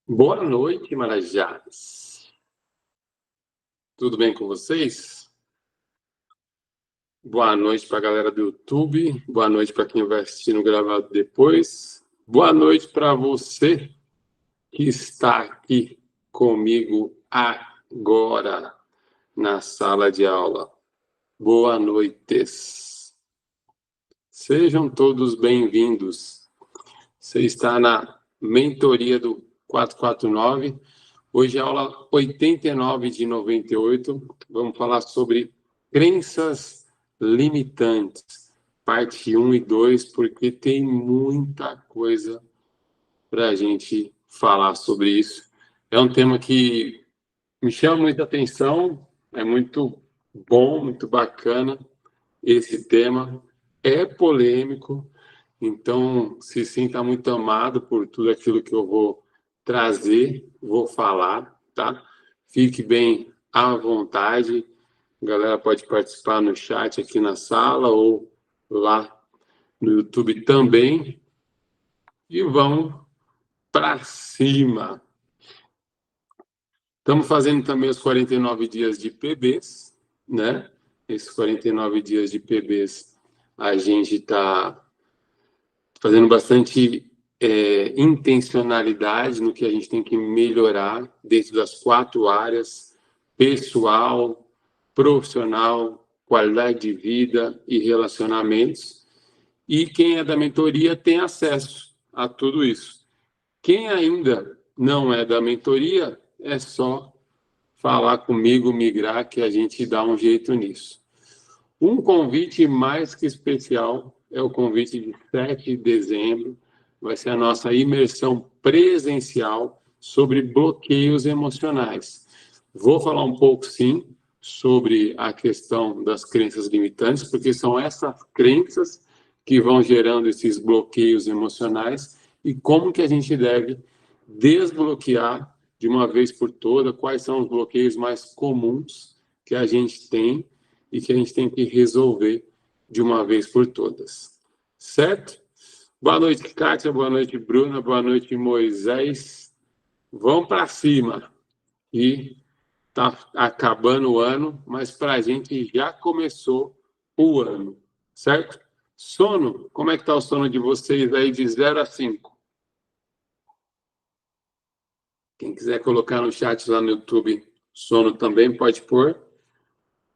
Boa noite, Marajás. Tudo bem com vocês? Boa noite para a galera do YouTube. Boa noite para quem vai assistir no gravado depois. Boa noite para você que está aqui comigo agora na sala de aula. Boa noite. Sejam todos bem-vindos. Você está na mentoria do 449. Hoje é a aula 89 de 98. Vamos falar sobre crenças limitantes, parte 1 e 2, porque tem muita coisa para a gente falar sobre isso. É um tema que me chama muita atenção, é muito bom, muito bacana esse tema. É polêmico, então se sinta muito amado por tudo aquilo que eu vou trazer, vou falar, tá? Fique bem à vontade. A galera pode participar no chat aqui na sala ou lá no YouTube também. E vamos para cima. Estamos fazendo também os 49 dias de PBs, né? Esses 49 dias de PBs a gente está fazendo bastante intencionalidade no que a gente tem que melhorar dentro das 4 áreas: pessoal, profissional, qualidade de vida e relacionamentos. E quem é da mentoria tem acesso a tudo isso. Quem ainda não é da mentoria, é só falar comigo, migrar, que a gente dá um jeito nisso. Um convite mais que especial é o convite de 7 de dezembro. Vai ser a nossa imersão presencial sobre bloqueios emocionais. Vou falar um pouco, sim, sobre a questão das crenças limitantes, porque são essas crenças que vão gerando esses bloqueios emocionais e como que a gente deve desbloquear de uma vez por todas, quais são os bloqueios mais comuns que a gente tem e que a gente tem que resolver de uma vez por todas. Certo? Boa noite, Kátia. Boa noite, Bruna. Boa noite, Moisés. Vamos para cima. E tá acabando o ano, mas para a gente já começou o ano. Certo? Sono. Como é que está o sono de vocês aí de 0 a 5? Quem quiser colocar no chat lá no YouTube, sono também pode pôr.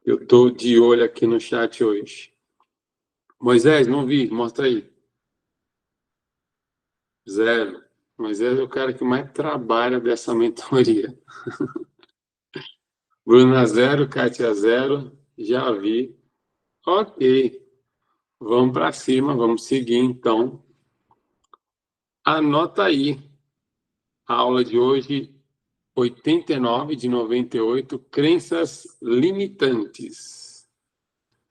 Eu estou de olho aqui no chat hoje. Moisés, não vi, mostra aí. 0. Moisés é o cara que mais trabalha dessa mentoria. Bruna 0, Kátia 0, já vi. Ok, vamos para cima, vamos seguir então. Anota aí, a aula de hoje, 89 de 98, crenças limitantes.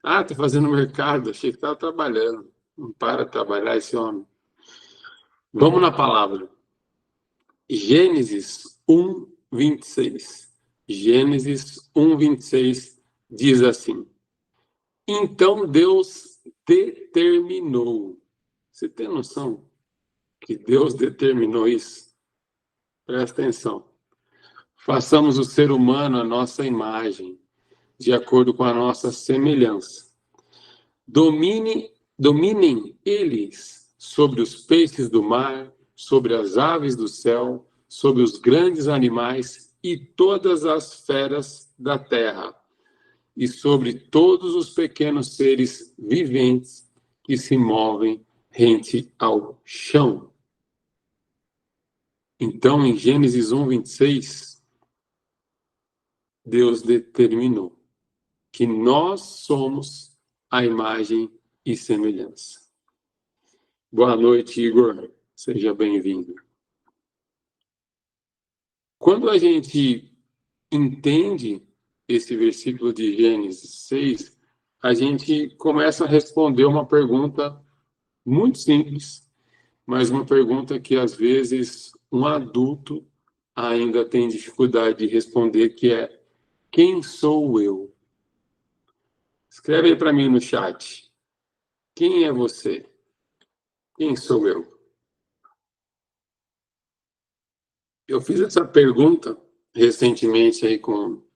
Ah, tá fazendo mercado, achei que estava trabalhando. Não para de trabalhar esse homem. Vamos na palavra. Gênesis 1, 26. Gênesis 1, 26 diz assim: então Deus determinou. Você tem noção que Deus determinou isso? Presta atenção. Façamos o ser humano a nossa imagem, de acordo com a nossa semelhança. Dominem eles sobre os peixes do mar, sobre as aves do céu, sobre os grandes animais e todas as feras da terra, e sobre todos os pequenos seres viventes que se movem rente ao chão. Então, em Gênesis 1, 26, Deus determinou que nós somos a imagem e semelhança. Boa noite, Igor. Seja bem-vindo. Quando a gente entende esse versículo de Gênesis 6, a gente começa a responder uma pergunta muito simples, mas uma pergunta que, às vezes, um adulto ainda tem dificuldade de responder, que é: quem sou eu? Escreve aí para mim no chat. Quem é você? Quem sou eu? Eu fiz essa pergunta recentemente aí com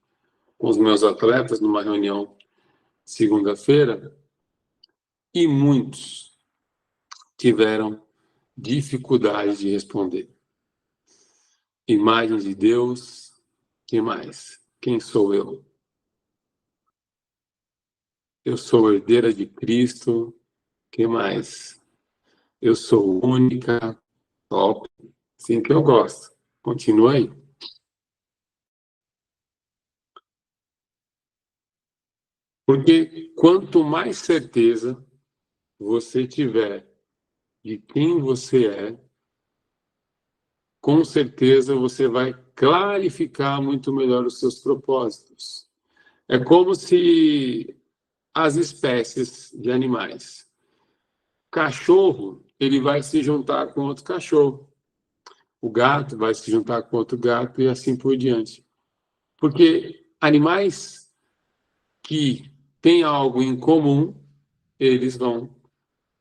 os meus atletas numa reunião segunda-feira e muitos tiveram dificuldade de responder. Imagem de Deus, que mais? Quem sou eu? Eu sou herdeira de Cristo, que mais? Eu sou única, top, assim que eu gosto. Continua aí. Porque quanto mais certeza você tiver de quem você é, com certeza você vai clarificar muito melhor os seus propósitos. É como se as espécies de animais. Cachorro, ele vai se juntar com outro cachorro. O gato vai se juntar com outro gato e assim por diante. Porque animais que têm algo em comum, eles vão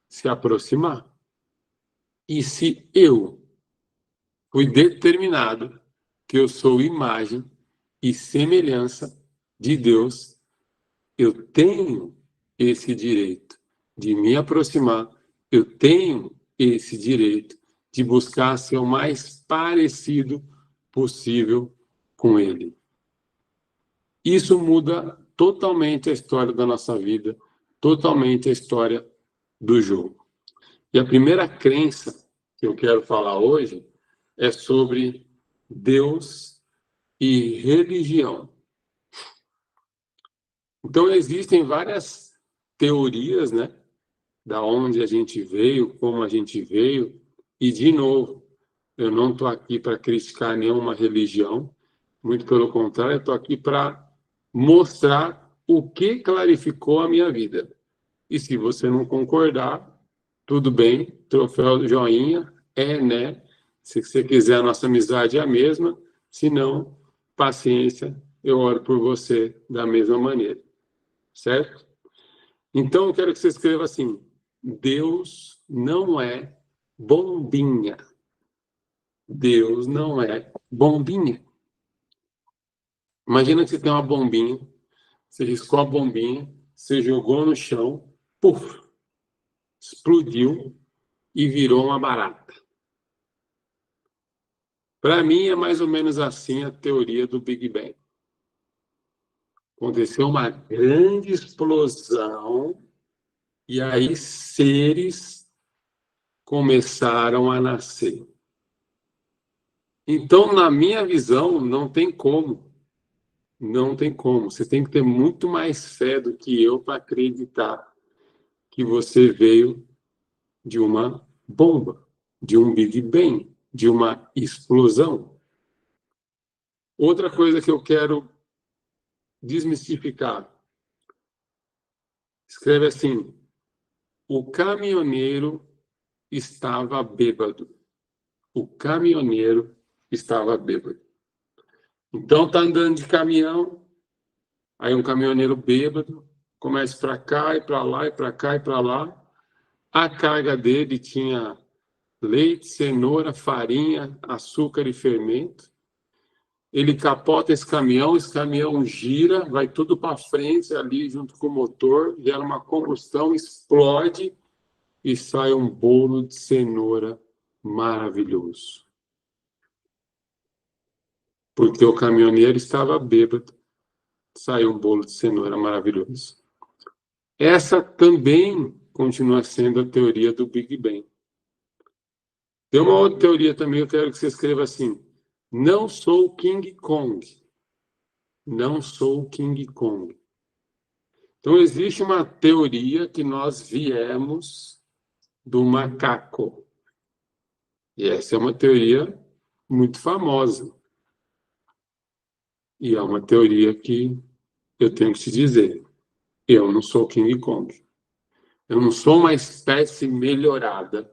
se aproximar. E se eu fui determinado que eu sou imagem e semelhança de Deus, eu tenho esse direito de me aproximar, eu tenho esse direito de buscar ser o mais parecido possível com Ele. Isso muda totalmente a história da nossa vida, totalmente a história do jogo. E a primeira crença que eu quero falar hoje é sobre Deus e religião. Então, existem várias teorias, né? Da onde a gente veio, como a gente veio. E, de novo, eu não estou aqui para criticar nenhuma religião, muito pelo contrário, eu estou aqui para mostrar o que clarificou a minha vida. E se você não concordar, tudo bem, troféu do joinha, né? Se você quiser, a nossa amizade é a mesma. Se não, paciência, eu oro por você da mesma maneira. Certo? Então, eu quero que você escreva assim: Deus não é bombinha. Deus não é bombinha. Imagina que você tem uma bombinha, você riscou a bombinha, você jogou no chão, puf, explodiu e virou uma barata. Para mim, é mais ou menos assim a teoria do Big Bang. Aconteceu uma grande explosão e aí seres começaram a nascer. Então, na minha visão, não tem como. Não tem como. Você tem que ter muito mais fé do que eu para acreditar que você veio de uma bomba, de um Big Bang, de uma explosão. Outra coisa que eu quero desmistificar. Escreve assim: o caminhoneiro estava bêbado. O caminhoneiro estava bêbado. Então, tá andando de caminhão, aí um caminhoneiro bêbado começa para cá e para lá e para cá e para lá. A carga dele tinha leite, cenoura, farinha, açúcar e fermento. Ele capota esse caminhão gira, vai tudo para frente ali junto com o motor, gera uma combustão, explode e sai um bolo de cenoura maravilhoso. Porque o caminhoneiro estava bêbado, saiu um bolo de cenoura maravilhoso. Essa também continua sendo a teoria do Big Bang. Tem uma outra teoria também, eu quero que você escreva assim: não sou King Kong. Não sou King Kong. Então, existe uma teoria que nós viemos do macaco. E essa é uma teoria muito famosa. E é uma teoria que eu tenho que te dizer: eu não sou King Kong. Eu não sou uma espécie melhorada.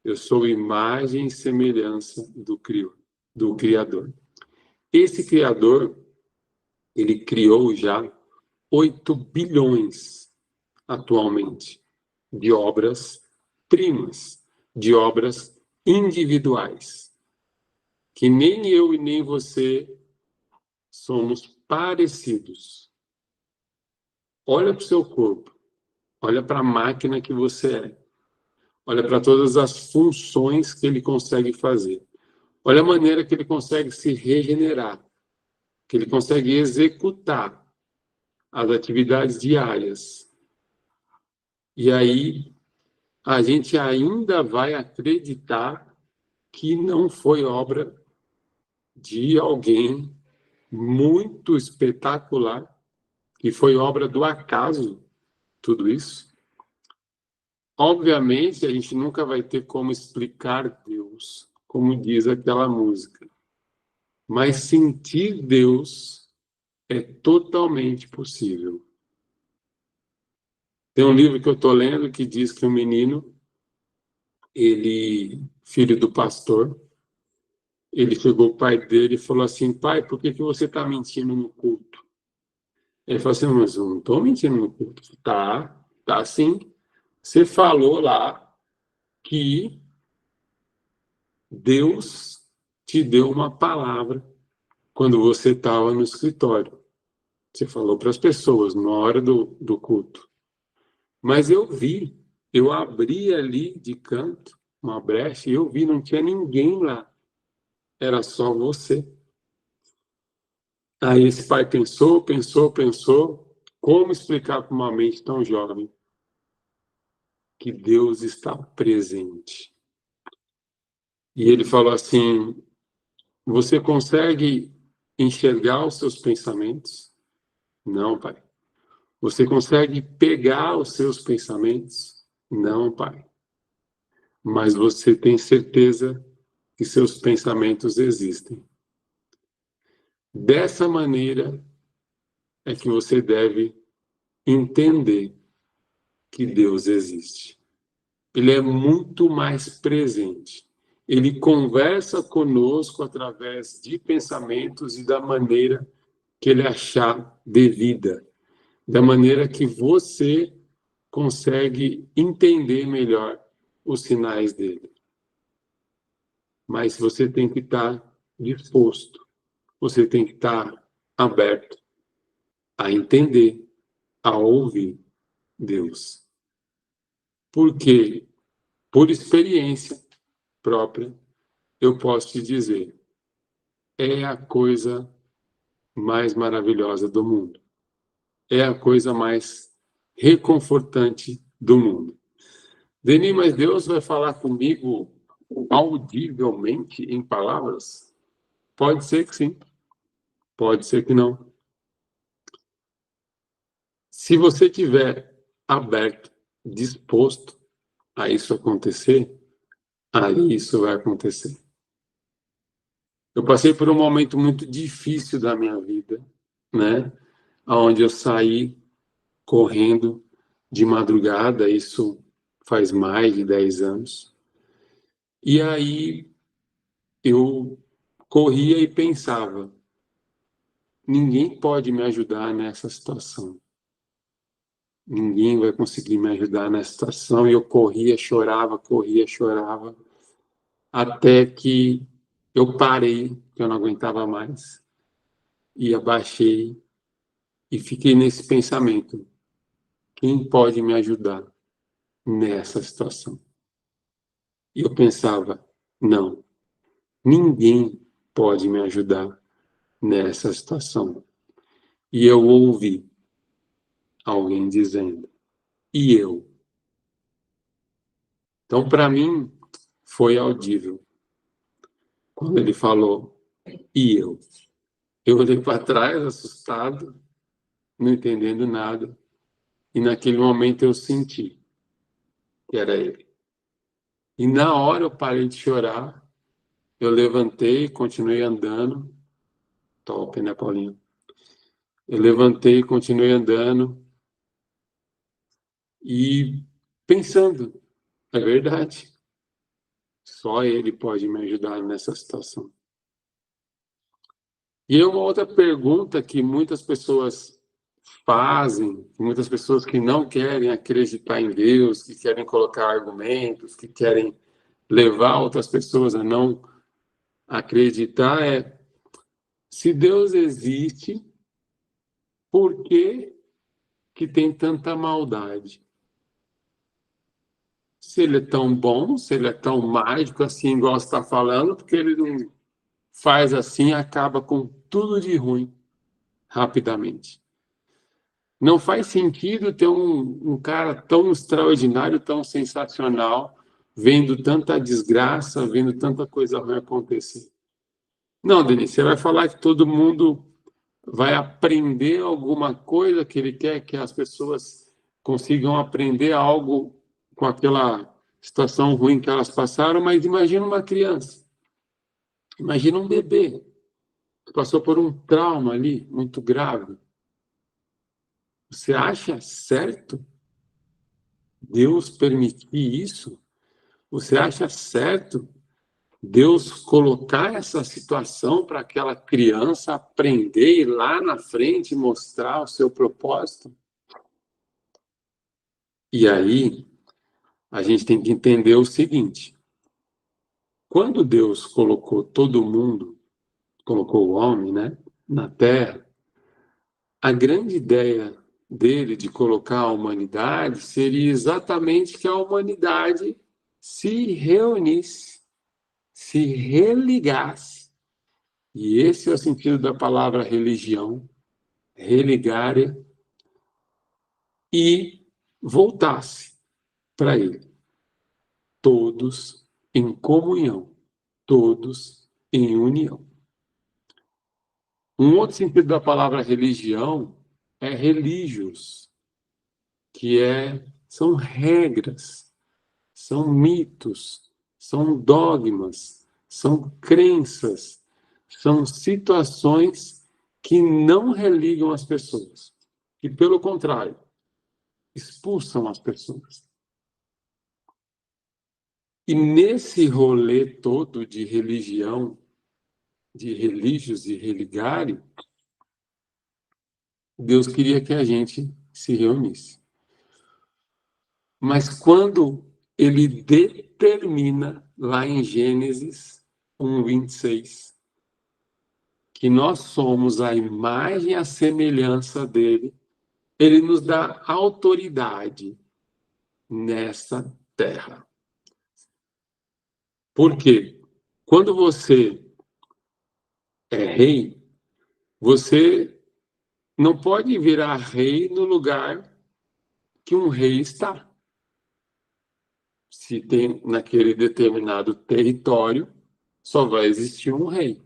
Eu sou imagem e semelhança do Criador. Esse Criador, ele criou já 8 bilhões atualmente de obras primas, de obras individuais, que nem eu e nem você somos parecidos. Olha para o seu corpo, olha para a máquina que você é, olha para todas as funções que ele consegue fazer, olha a maneira que ele consegue se regenerar, que ele consegue executar as atividades diárias. E aí a gente ainda vai acreditar que não foi obra de alguém muito espetacular, que foi obra do acaso, tudo isso. Obviamente, a gente nunca vai ter como explicar Deus, como diz aquela música. Mas sentir Deus é totalmente possível. Tem um livro que eu estou lendo que diz que um menino, filho do pastor, ele chegou ao pai dele e falou assim: pai, por que você está mentindo no culto? Ele falou assim: mas eu não estou mentindo no culto. Tá sim. Você falou lá que Deus te deu uma palavra quando você estava no escritório. Você falou para as pessoas na hora do culto. Mas eu abri ali de canto uma brecha e eu vi, não tinha ninguém lá. Era só você. Aí esse pai pensou, como explicar para uma mente tão jovem que Deus está presente? E ele falou assim: você consegue enxergar os seus pensamentos? Não, pai. Você consegue pegar os seus pensamentos? Não, pai. Mas você tem certeza que seus pensamentos existem. Dessa maneira é que você deve entender que Deus existe. Ele é muito mais presente. Ele conversa conosco através de pensamentos e da maneira que ele achar devida, da maneira que você consegue entender melhor os sinais dele. Mas você tem que estar disposto, você tem que estar aberto a entender, a ouvir Deus. Porque, por experiência própria, eu posso te dizer, é a coisa mais maravilhosa do mundo. É a coisa mais reconfortante do mundo. Deni, mas Deus vai falar comigo audivelmente em palavras? Pode ser que sim, pode ser que não. Se você tiver aberto, disposto a isso acontecer, aí isso vai acontecer. Eu passei por um momento muito difícil da minha vida, né? Onde eu saí correndo de madrugada, isso faz mais de 10 anos. E aí eu corria e pensava, ninguém pode me ajudar nessa situação. Ninguém vai conseguir me ajudar nessa situação. E eu corria, chorava, até que eu parei, que eu não aguentava mais, e abaixei e fiquei nesse pensamento. Quem pode me ajudar nessa situação? E eu pensava, não, ninguém pode me ajudar nessa situação. E eu ouvi alguém dizendo, e eu? Então, para mim, foi audível. Quando ele falou, e eu? Eu olhei para trás, assustado, não entendendo nada. E naquele momento eu senti que era ele. E na hora eu parei de chorar, eu levantei, continuei andando. Top, né, Paulinho? Eu levantei, continuei andando e pensando, é verdade, só ele pode me ajudar nessa situação. E uma outra pergunta que muitas pessoas fazem, muitas pessoas que não querem acreditar em Deus, que querem colocar argumentos, que querem levar outras pessoas a não Acreditar é, se Deus existe, por que que tem tanta maldade? Se ele é tão bom, se ele é tão mágico assim, igual você está falando, porque ele não faz assim e acaba com tudo de ruim rapidamente. Não faz sentido ter um cara tão extraordinário, tão sensacional, vendo tanta desgraça, vendo tanta coisa ruim acontecer. Não, Denise, você vai falar que todo mundo vai aprender alguma coisa, que ele quer que as pessoas consigam aprender algo com aquela situação ruim que elas passaram, mas imagina uma criança, imagina um bebê que passou por um trauma ali muito grave. Você acha certo Deus permitir isso? Você acha certo Deus colocar essa situação para aquela criança aprender e lá na frente mostrar o seu propósito? E aí, a gente tem que entender o seguinte: quando Deus colocou todo mundo, colocou o homem, né, na Terra, a grande ideia dele de colocar a humanidade seria exatamente que a humanidade se reunisse, se religasse. E esse é o sentido da palavra religião, religare, e voltasse para ele. Todos em comunhão, todos em união. Um outro sentido da palavra religião é religiosos, que são regras, são mitos, são dogmas, são crenças, são situações que não religam as pessoas, que, pelo contrário, expulsam as pessoas. E nesse rolê todo de religião, de religios e religare, Deus queria que a gente se reunisse. Mas quando ele determina, lá em Gênesis 1:26, que nós somos a imagem e a semelhança dele, ele nos dá autoridade nessa terra. Por quê? Quando você é rei, você não pode virar rei no lugar que um rei está. Se tem naquele determinado território, só vai existir um rei.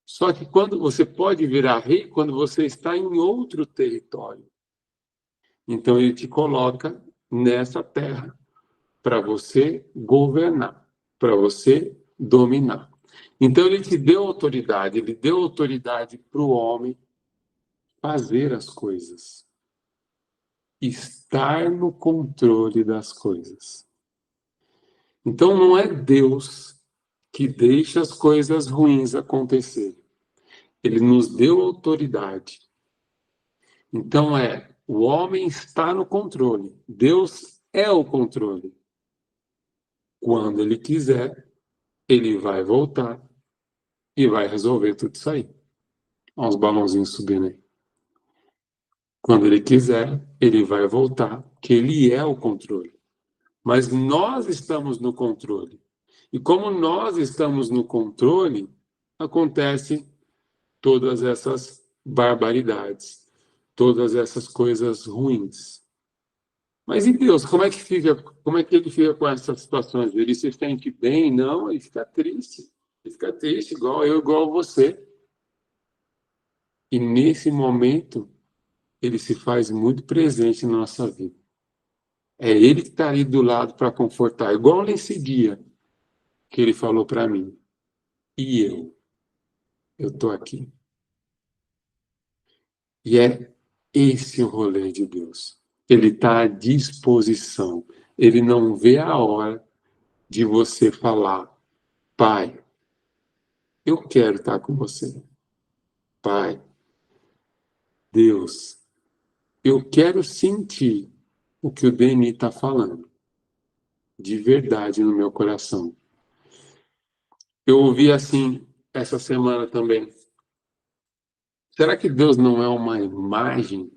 Só que quando você pode virar rei, quando você está em outro território. Então ele te coloca nessa terra para você governar, para você dominar. Então ele te deu autoridade, ele deu autoridade para o homem fazer as coisas, estar no controle das coisas. Então não é Deus que deixa as coisas ruins acontecer. Ele nos deu autoridade. Então o homem está no controle. Deus é o controle. Quando ele quiser, ele vai voltar e vai resolver tudo isso aí. Olha os balãozinhos subindo aí. Quando ele quiser, ele vai voltar, que ele é o controle. Mas nós estamos no controle. E como nós estamos no controle, acontece todas essas barbaridades, todas essas coisas ruins. Mas e Deus, como é que ele fica com essas situações? Ele se sente bem? Não, ele fica triste. Ele fica triste, igual eu, igual você. E nesse momento, ele se faz muito presente na nossa vida. É ele que está ali do lado para confortar, igual nesse dia que ele falou para mim. E eu estou aqui. E é esse o rolê de Deus. Ele está à disposição. Ele não vê a hora de você falar: Pai, eu quero estar com você. Pai, Deus, eu quero sentir o que o Deni está falando, de verdade no meu coração. Eu ouvi assim essa semana também. Será que Deus não é uma imagem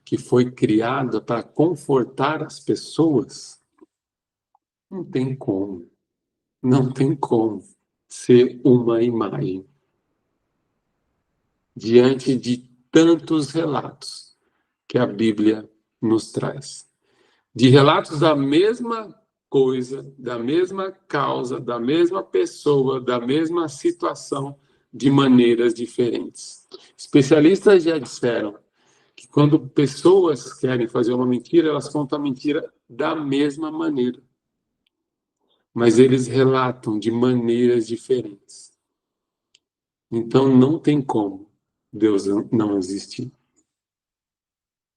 que foi criada para confortar as pessoas? Não tem como. Não tem como ser uma imagem diante de tantos relatos que a Bíblia nos traz. De relatos da mesma coisa, da mesma causa, da mesma pessoa, da mesma situação, de maneiras diferentes. Especialistas já disseram que quando pessoas querem fazer uma mentira, elas contam a mentira da mesma maneira. Mas eles relatam de maneiras diferentes. Então não tem como Deus não existir.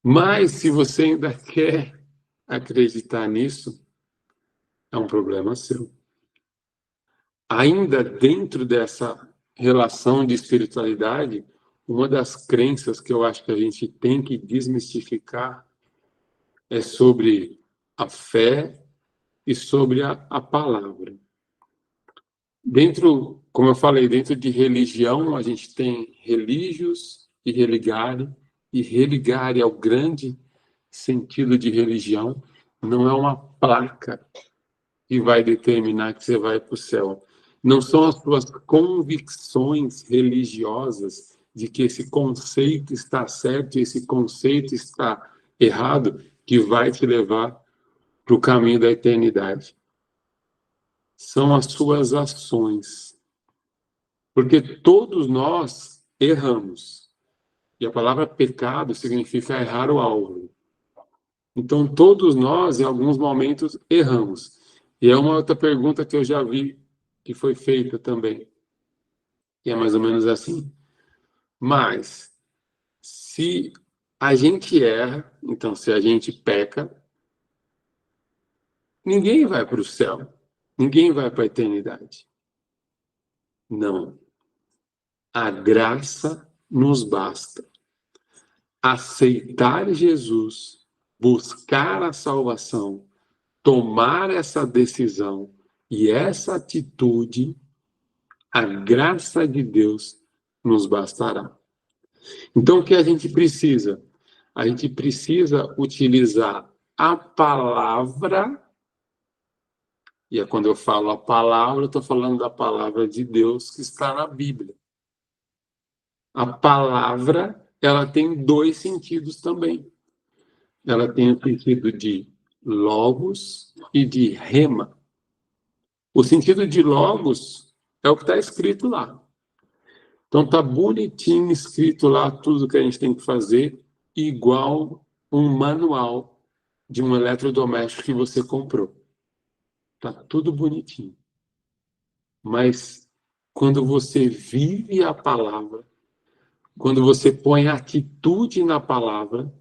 Mas se você ainda quer acreditar nisso, é um problema seu. Ainda dentro dessa relação de espiritualidade, uma das crenças que eu acho que a gente tem que desmistificar é sobre a fé e sobre a palavra. Dentro, como eu falei, dentro de religião, a gente tem religios e religare é o grande sentido de religião, não é uma placa que vai determinar que você vai para o céu. Não são as suas convicções religiosas de que esse conceito está certo e esse conceito está errado que vai te levar para o caminho da eternidade. São as suas ações. Porque todos nós erramos. E a palavra pecado significa errar o alvo. Então, todos nós, em alguns momentos, erramos. E é uma outra pergunta que eu já vi que foi feita também. E é mais ou menos assim. Mas, se a gente erra, então se a gente peca, ninguém vai para o céu. Ninguém vai para a eternidade. Não. A graça nos basta. Aceitar Jesus, buscar a salvação, tomar essa decisão e essa atitude, a graça de Deus nos bastará. Então, o que a gente precisa? A gente precisa utilizar a palavra, e é quando eu falo a palavra, eu estou falando da palavra de Deus que está na Bíblia. A palavra, ela tem dois sentidos também. Ela tem o sentido de logos e de rema. O sentido de logos é o que está escrito lá. Então está bonitinho escrito lá tudo que a gente tem que fazer, igual um manual de um eletrodoméstico que você comprou. Está tudo bonitinho. Mas quando você vive a palavra, quando você põe atitude na palavra,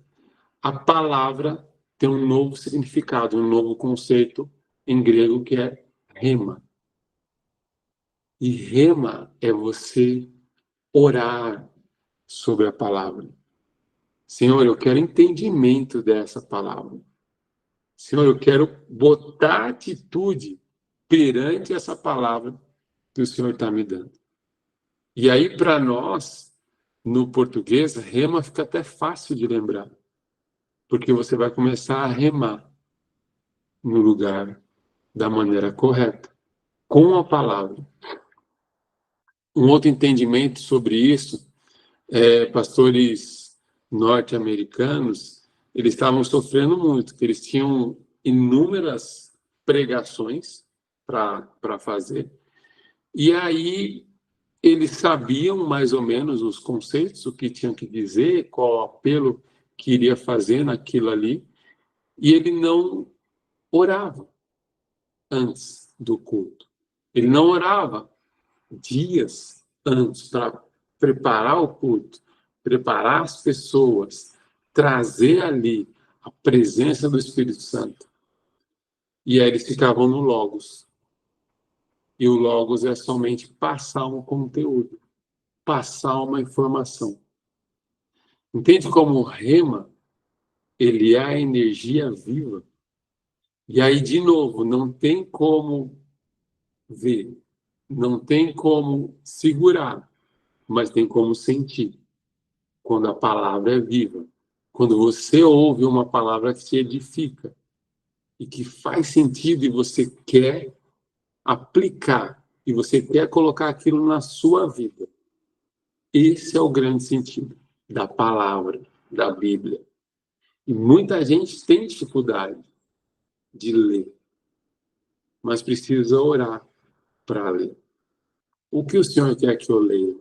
a palavra tem um novo significado, um novo conceito em grego que é rema. E rema é você orar sobre a palavra. Senhor, eu quero entendimento dessa palavra. Senhor, eu quero botar atitude perante essa palavra que o Senhor está me dando. E aí, para nós, no português, rema fica até fácil de lembrar. Porque você vai começar a remar no lugar da maneira correta, com a palavra. Um outro entendimento sobre isso pastores norte-americanos, eles estavam sofrendo muito, que eles tinham inúmeras pregações para fazer, e aí eles sabiam mais ou menos os conceitos, o que tinham que dizer, qual apelo que iria fazer naquilo ali, e ele não orava antes do culto. Ele não orava dias antes para preparar o culto, preparar as pessoas, trazer ali a presença do Espírito Santo. E aí eles ficavam no Logos. E o Logos é somente passar um conteúdo, passar uma informação. Entende como o rema, ele é a energia viva? E aí, de novo, não tem como ver, Não tem como segurar, mas tem como sentir. Quando a palavra é viva. Quando você ouve uma palavra que te edifica e que faz sentido e você quer aplicar e você quer colocar aquilo na sua vida. Esse é o grande sentido da palavra, da Bíblia. E muita gente tem dificuldade de ler, mas precisa orar para ler. O que o Senhor quer que eu leia?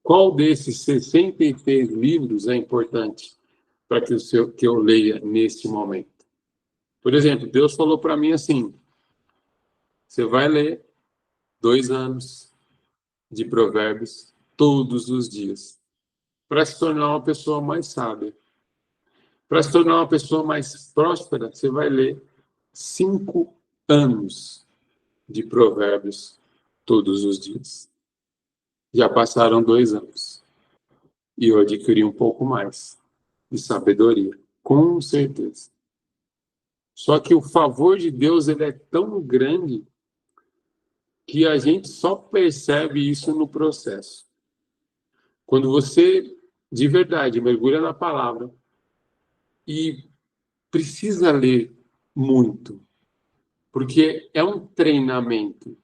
Qual desses 66 livros é importante para que eu leia neste momento? Por exemplo, Deus falou para mim assim: você vai ler 2 anos de Provérbios todos os dias para se tornar uma pessoa mais sábia. Para se tornar uma pessoa mais próspera, você vai ler 5 anos de Provérbios todos os dias. Já passaram 2 anos. E eu adquiri um pouco mais de sabedoria, com certeza. Só que o favor de Deus ele é tão grande que a gente só percebe isso no processo. Quando você, de verdade, mergulha na palavra e precisa ler muito, porque é um treinamento.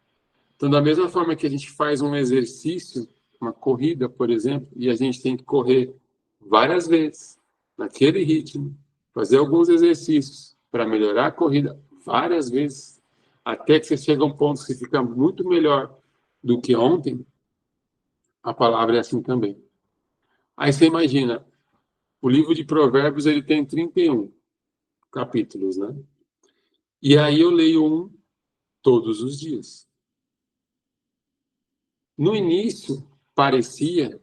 Então, da mesma forma que a gente faz um exercício, uma corrida, por exemplo, e a gente tem que correr várias vezes, naquele ritmo, fazer alguns exercícios para melhorar a corrida várias vezes, até que você chega a um ponto que fica muito melhor do que ontem, a palavra é assim também. Aí você imagina, o livro de Provérbios ele tem 31 capítulos, né? E aí eu leio um todos os dias. No início, parecia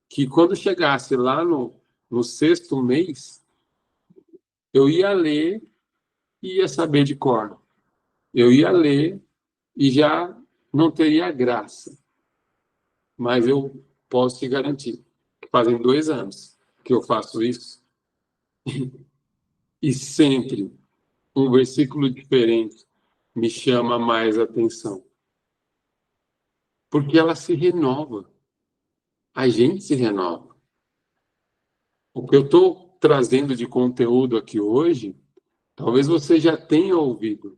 que quando chegasse lá no 6º mês, eu ia ler e ia saber de cor. Eu ia ler e já não teria graça. Mas eu posso te garantir que fazem 2 anos que eu faço isso e sempre um versículo diferente me chama mais atenção. Porque ela se renova. A gente se renova. O que eu estou trazendo de conteúdo aqui hoje, talvez você já tenha ouvido,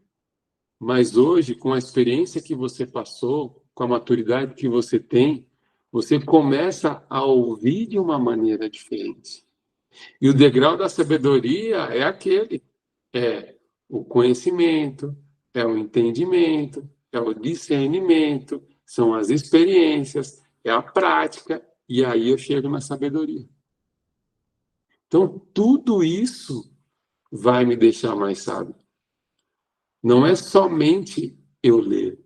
mas hoje, com a experiência que você passou, com a maturidade que você tem, você começa a ouvir de uma maneira diferente. E o degrau da sabedoria é aquele, é o conhecimento, é o entendimento, é o discernimento, são as experiências, é a prática, e aí eu chego na sabedoria. Então, tudo isso vai me deixar mais sábio. Não é somente eu ler,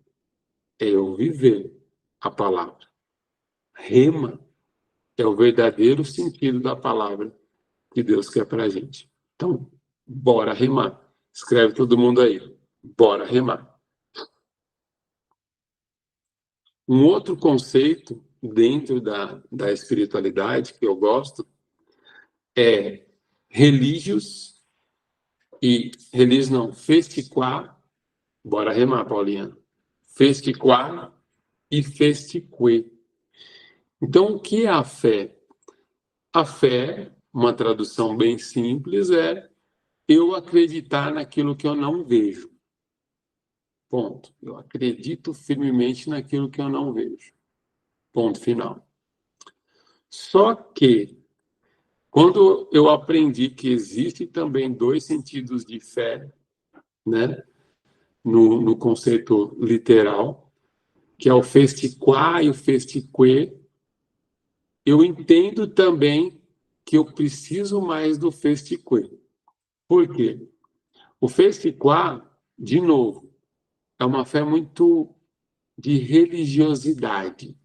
é eu viver a palavra. Rema é o verdadeiro sentido da palavra que Deus quer para a gente. Então, bora remar. Escreve todo mundo aí. Bora remar. Um outro conceito dentro da espiritualidade que eu gosto é religiosos e religiosos não, festiquar. Bora remar, Paulinha. Festiquar e festique. Então, o que é a fé? A fé, uma tradução bem simples, é eu acreditar naquilo que eu não vejo. Ponto. Eu acredito firmemente naquilo que eu não vejo. Ponto final. Só que, quando eu aprendi que existem também 2 sentidos de fé, né, no conceito literal, que é o festiquar e o festique, eu entendo também que eu preciso mais do festique. Por quê? O festiquar, de novo, é uma fé muito de religiosidade.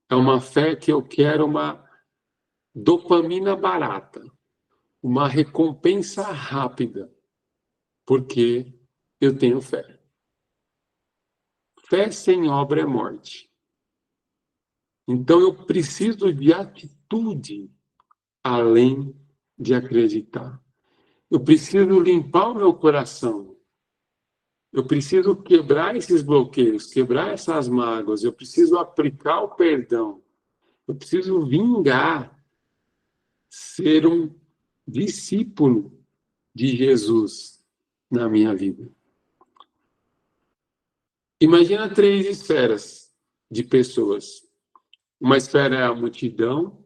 É uma fé que eu quero uma dopamina barata, uma recompensa rápida, porque eu tenho fé. Fé sem obra é morte. Então eu preciso de atitude além de acreditar. Eu preciso limpar o meu coração. Eu preciso quebrar esses bloqueios, quebrar essas mágoas, eu preciso aplicar o perdão, eu preciso vingar, ser um discípulo de Jesus na minha vida. Imagina 3 esferas de pessoas. Uma esfera é a multidão,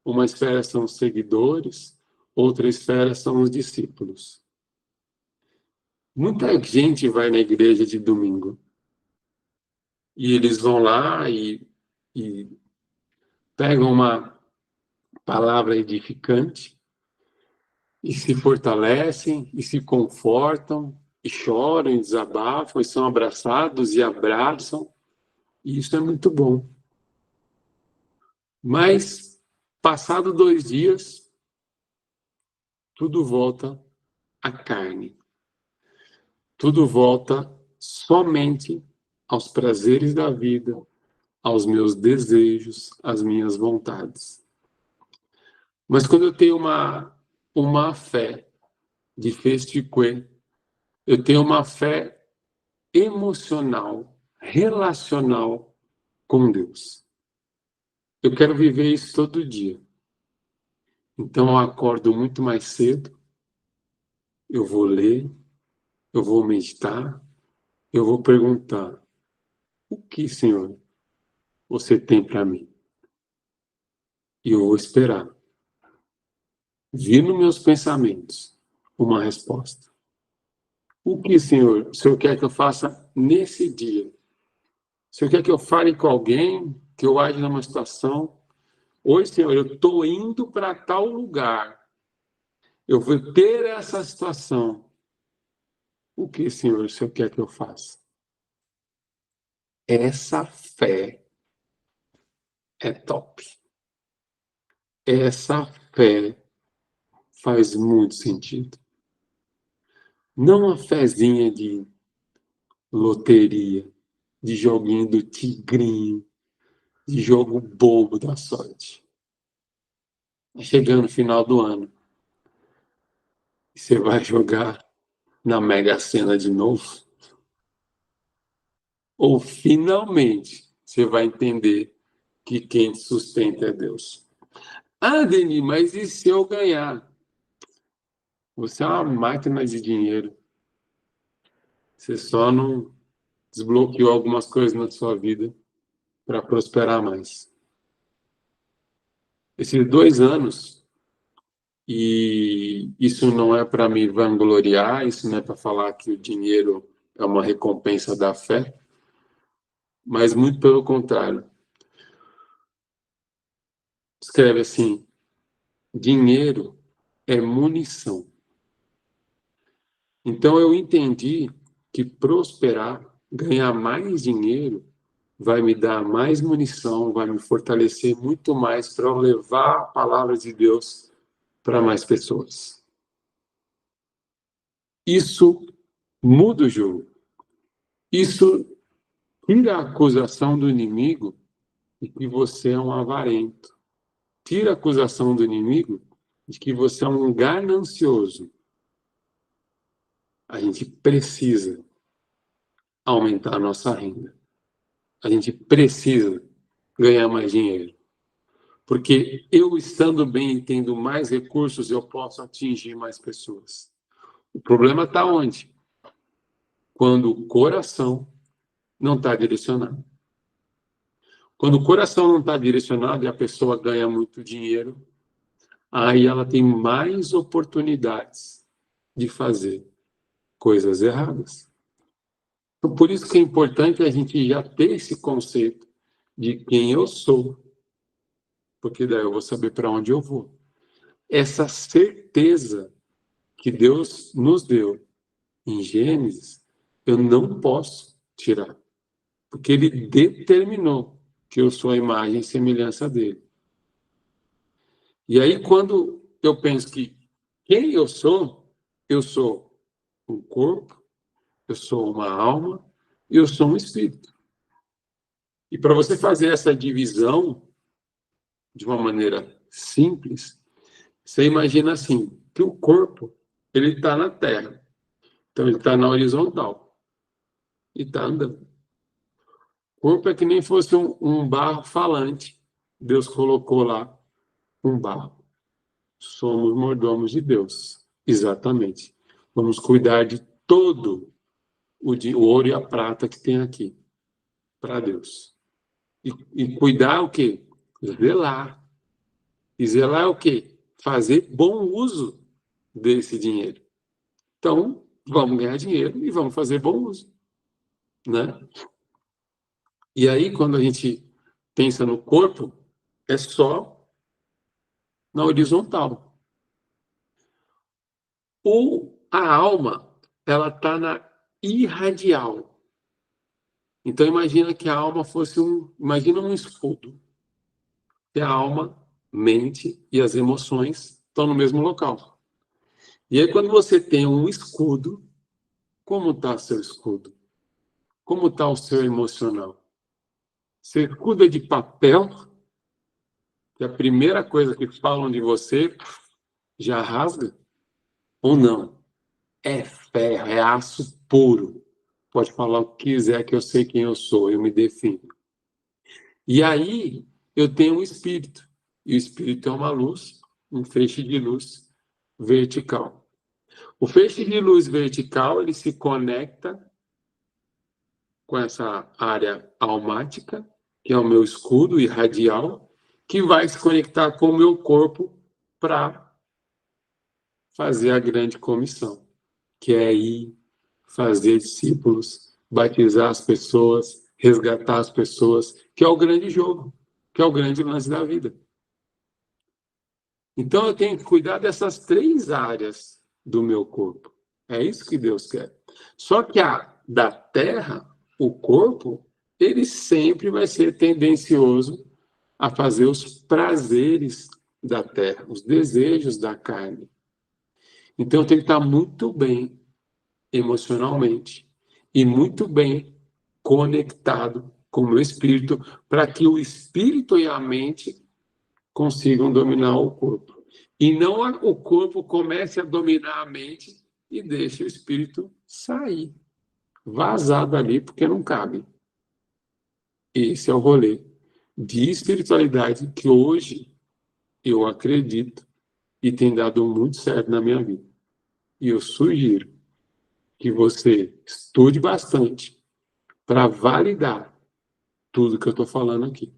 uma esfera são os seguidores, outra esfera são os discípulos. Muita gente vai na igreja de domingo e eles vão lá e pegam uma palavra edificante e se fortalecem e se confortam e choram e desabafam e são abraçados e abraçam, e isso é muito bom. Mas, passado 2 dias, tudo volta à carne. Tudo volta somente aos prazeres da vida, aos meus desejos, às minhas vontades. Mas quando eu tenho uma fé de festiquê, eu tenho uma fé emocional, relacional com Deus. Eu quero viver isso todo dia. Então eu acordo muito mais cedo, eu vou ler, eu vou meditar, eu vou perguntar: o que, Senhor, você tem para mim? E eu vou esperar. Vir nos meus pensamentos uma resposta. O que, Senhor, o Senhor quer que eu faça nesse dia? O Senhor quer que eu fale com alguém, que eu aja numa situação? Hoje, Senhor, eu estou indo para tal lugar. Eu vou ter essa situação. O que, Senhor, o Senhor quer que eu faça? Essa fé é top. Essa fé faz muito sentido. Não uma fezinha de loteria, de joguinho do tigrinho, de jogo bobo da sorte. Chegando no final do ano, você vai jogar na Mega Sena de novo? Ou finalmente você vai entender que quem te sustenta é Deus? Ah, Denis, mas e se eu ganhar? Você é uma máquina de dinheiro. Você só não desbloqueou algumas coisas na sua vida para prosperar mais. Esses 2 anos, e isso não é para me vangloriar, isso não é para falar que o dinheiro é uma recompensa da fé, mas muito pelo contrário. Escreve assim: dinheiro é munição. Então eu entendi que prosperar, ganhar mais dinheiro, vai me dar mais munição, vai me fortalecer muito mais para eu levar a palavra de Deus para mais pessoas. Isso muda o jogo. Isso tira a acusação do inimigo de que você é um avarento. Tira a acusação do inimigo de que você é um ganancioso. A gente precisa aumentar a nossa renda. A gente precisa ganhar mais dinheiro. Porque eu, estando bem e tendo mais recursos, eu posso atingir mais pessoas. O problema está onde? Quando o coração não está direcionado. Quando o coração não está direcionado e a pessoa ganha muito dinheiro, aí ela tem mais oportunidades de fazer coisas erradas. Então, por isso que é importante a gente já ter esse conceito de quem eu sou, porque daí eu vou saber para onde eu vou. Essa certeza que Deus nos deu em Gênesis, eu não posso tirar, porque Ele determinou que eu sou a imagem e semelhança dele. E aí, quando eu penso que quem eu sou um corpo, eu sou uma alma e eu sou um espírito. E para você fazer essa divisão de uma maneira simples, você imagina assim, que o corpo ele está na terra, então ele está na horizontal. e está andando. O corpo é que nem fosse um barro falante. Deus colocou lá um barro. Somos mordomos de Deus. Exatamente. Vamos cuidar de todo o ouro e a prata que tem aqui, para Deus. E cuidar o quê? Zelar. E zelar é o quê? Fazer bom uso desse dinheiro. Então, vamos ganhar dinheiro e vamos fazer bom uso, né? E aí, quando a gente pensa no corpo, é só na horizontal. Ou a alma, ela está na irradial. Então, imagina que a alma fosse imagina um escudo. Que a alma, mente e as emoções estão no mesmo local. E aí, quando você tem um escudo, como está seu escudo? Como está o seu emocional? Você escudo é de papel, que a primeira coisa que falam de você já rasga? Ou não? É ferro, é aço puro. Pode falar o que quiser, que eu sei quem eu sou, eu me defino. E aí, eu tenho um espírito. E o espírito é uma luz, um feixe de luz vertical. O feixe de luz vertical, ele se conecta com essa área almática, que é o meu escudo irradial, que vai se conectar com o meu corpo para fazer a grande comissão, que é ir fazer discípulos, batizar as pessoas, resgatar as pessoas, que é o grande jogo, que é o grande lance da vida. Então eu tenho que cuidar dessas 3 áreas do meu corpo. É isso que Deus quer. Só que a da terra, o corpo, ele sempre vai ser tendencioso a fazer os prazeres da terra, os desejos da carne. Então eu tenho que estar muito bem emocionalmente e muito bem conectado com o meu espírito, para que o espírito e a mente consigam dominar o corpo. E não o corpo comece a dominar a mente e deixe o espírito sair, vazar dali, porque não cabe. Esse é o rolê de espiritualidade que hoje eu acredito e tem dado muito certo na minha vida. E eu sugiro que você estude bastante para validar tudo que eu estou falando aqui.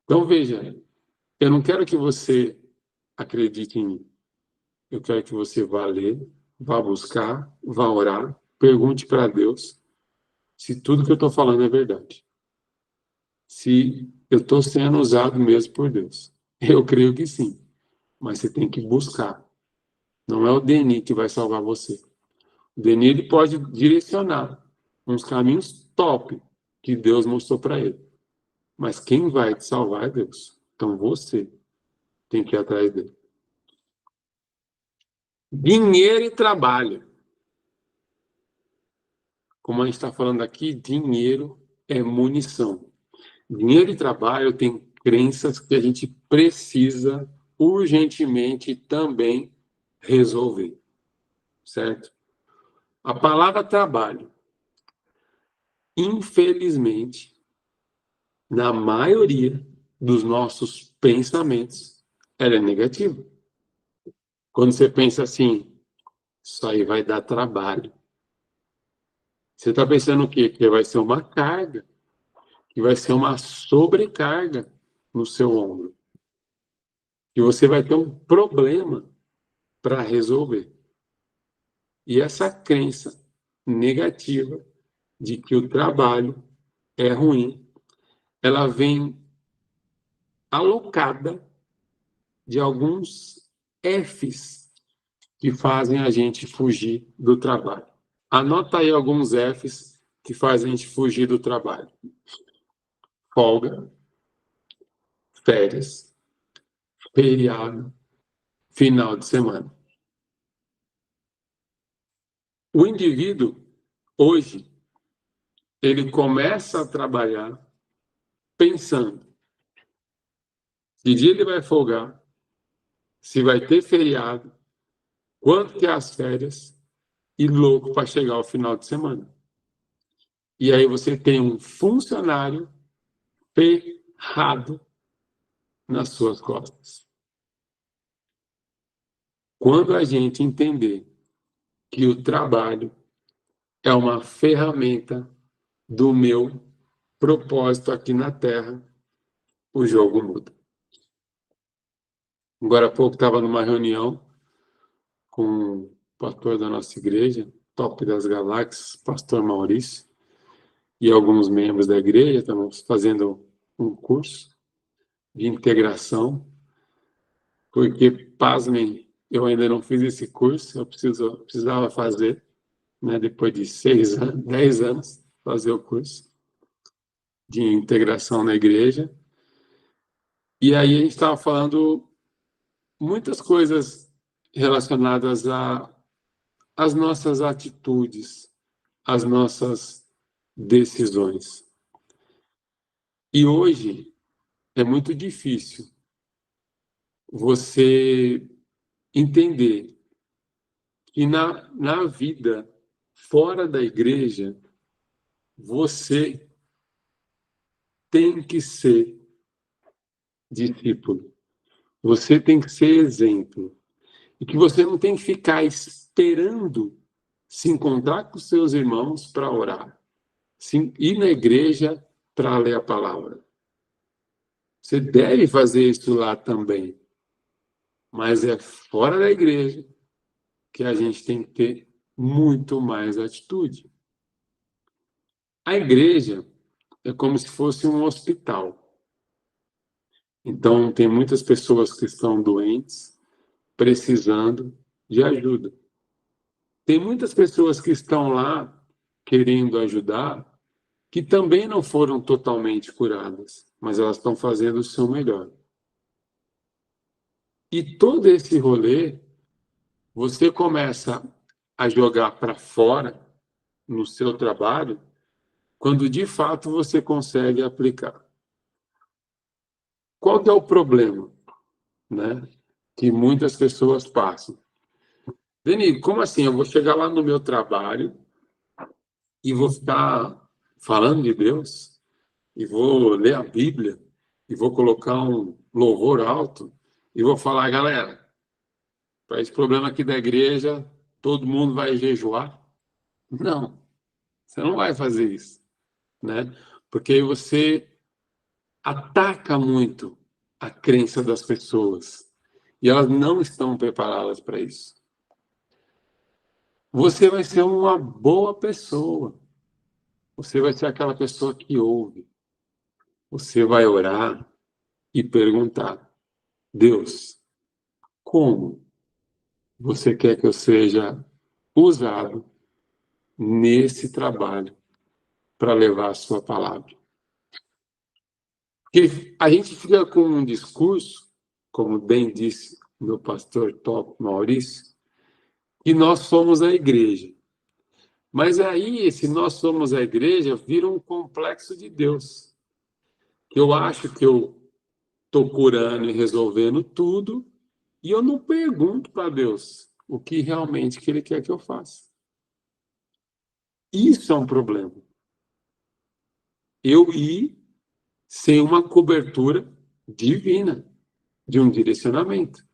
Então, veja, eu não quero que você acredite em mim. Eu quero que você vá ler, vá buscar, vá orar, pergunte para Deus se tudo que eu estou falando é verdade. Se eu estou sendo usado mesmo por Deus. Eu creio que sim, mas você tem que buscar. Não é o Denis que vai salvar você. O Denis ele pode direcionar uns caminhos top que Deus mostrou para ele. Mas quem vai te salvar é Deus. Então você tem que ir atrás dele. Dinheiro e trabalho. Como a gente está falando aqui, dinheiro é munição. Dinheiro e trabalho tem crenças que a gente precisa urgentemente também resolver, certo? A palavra trabalho, infelizmente, na maioria dos nossos pensamentos, ela é negativa. Quando você pensa assim, isso aí vai dar trabalho. Você está pensando o quê? Que vai ser uma carga, que vai ser uma sobrecarga no seu ombro. Que você vai ter um problema para resolver. E essa crença negativa de que o trabalho é ruim, ela vem alocada de alguns Fs que fazem a gente fugir do trabalho. Anota aí alguns Fs que fazem a gente fugir do trabalho. Folga, férias, feriado, final de semana. O indivíduo, hoje, ele começa a trabalhar pensando que dia ele vai folgar, se vai ter feriado, quanto que é as férias e louco para chegar ao final de semana. E aí você tem um funcionário ferrado nas suas costas. Quando a gente entender que o trabalho é uma ferramenta do meu propósito aqui na Terra, o jogo muda. Agora há pouco estava numa reunião com o pastor da nossa igreja, top das galáxias, pastor Maurício, e alguns membros da igreja. Estamos fazendo um curso de integração, porque, pasmem, eu ainda não fiz esse curso, eu precisava fazer, né, depois de 6 anos, 10 anos, fazer o curso de integração na igreja. E aí a gente estava falando muitas coisas relacionadas às nossas atitudes, às nossas decisões. E hoje é muito difícil você entender que na vida fora da igreja, você tem que ser discípulo. Você tem que ser exemplo. E que você não tem que ficar esperando se encontrar com seus irmãos para orar. Ir na igreja para ler a palavra. Você deve fazer isso lá também. Mas é fora da igreja que a gente tem que ter muito mais atitude. A igreja é como se fosse um hospital. Então, tem muitas pessoas que estão doentes, precisando de ajuda. Tem muitas pessoas que estão lá querendo ajudar, que também não foram totalmente curadas, mas elas estão fazendo o seu melhor. E todo esse rolê, você começa a jogar para fora no seu trabalho, quando de fato você consegue aplicar. Qual que é o problema, né, que muitas pessoas passam? Deni, como assim? Eu vou chegar lá no meu trabalho e vou ficar falando de Deus, e vou ler a Bíblia, e vou colocar um louvor alto, e vou falar, galera, para esse problema aqui da igreja, todo mundo vai jejuar? Não, você não vai fazer isso, né? Porque aí você ataca muito a crença das pessoas, e elas não estão preparadas para isso. Você vai ser uma boa pessoa. Você vai ser aquela pessoa que ouve. Você vai orar e perguntar: Deus, como você quer que eu seja usado nesse trabalho para levar a sua palavra? Porque a gente fica com um discurso, como bem disse meu pastor top Maurício, que nós somos a igreja. Mas aí, esse nós somos a igreja vira um complexo de Deus. Eu acho que eu estou curando e resolvendo tudo, e eu não pergunto para Deus o que realmente que Ele quer que eu faça. Isso é um problema. Eu ir sem uma cobertura divina, de um direcionamento.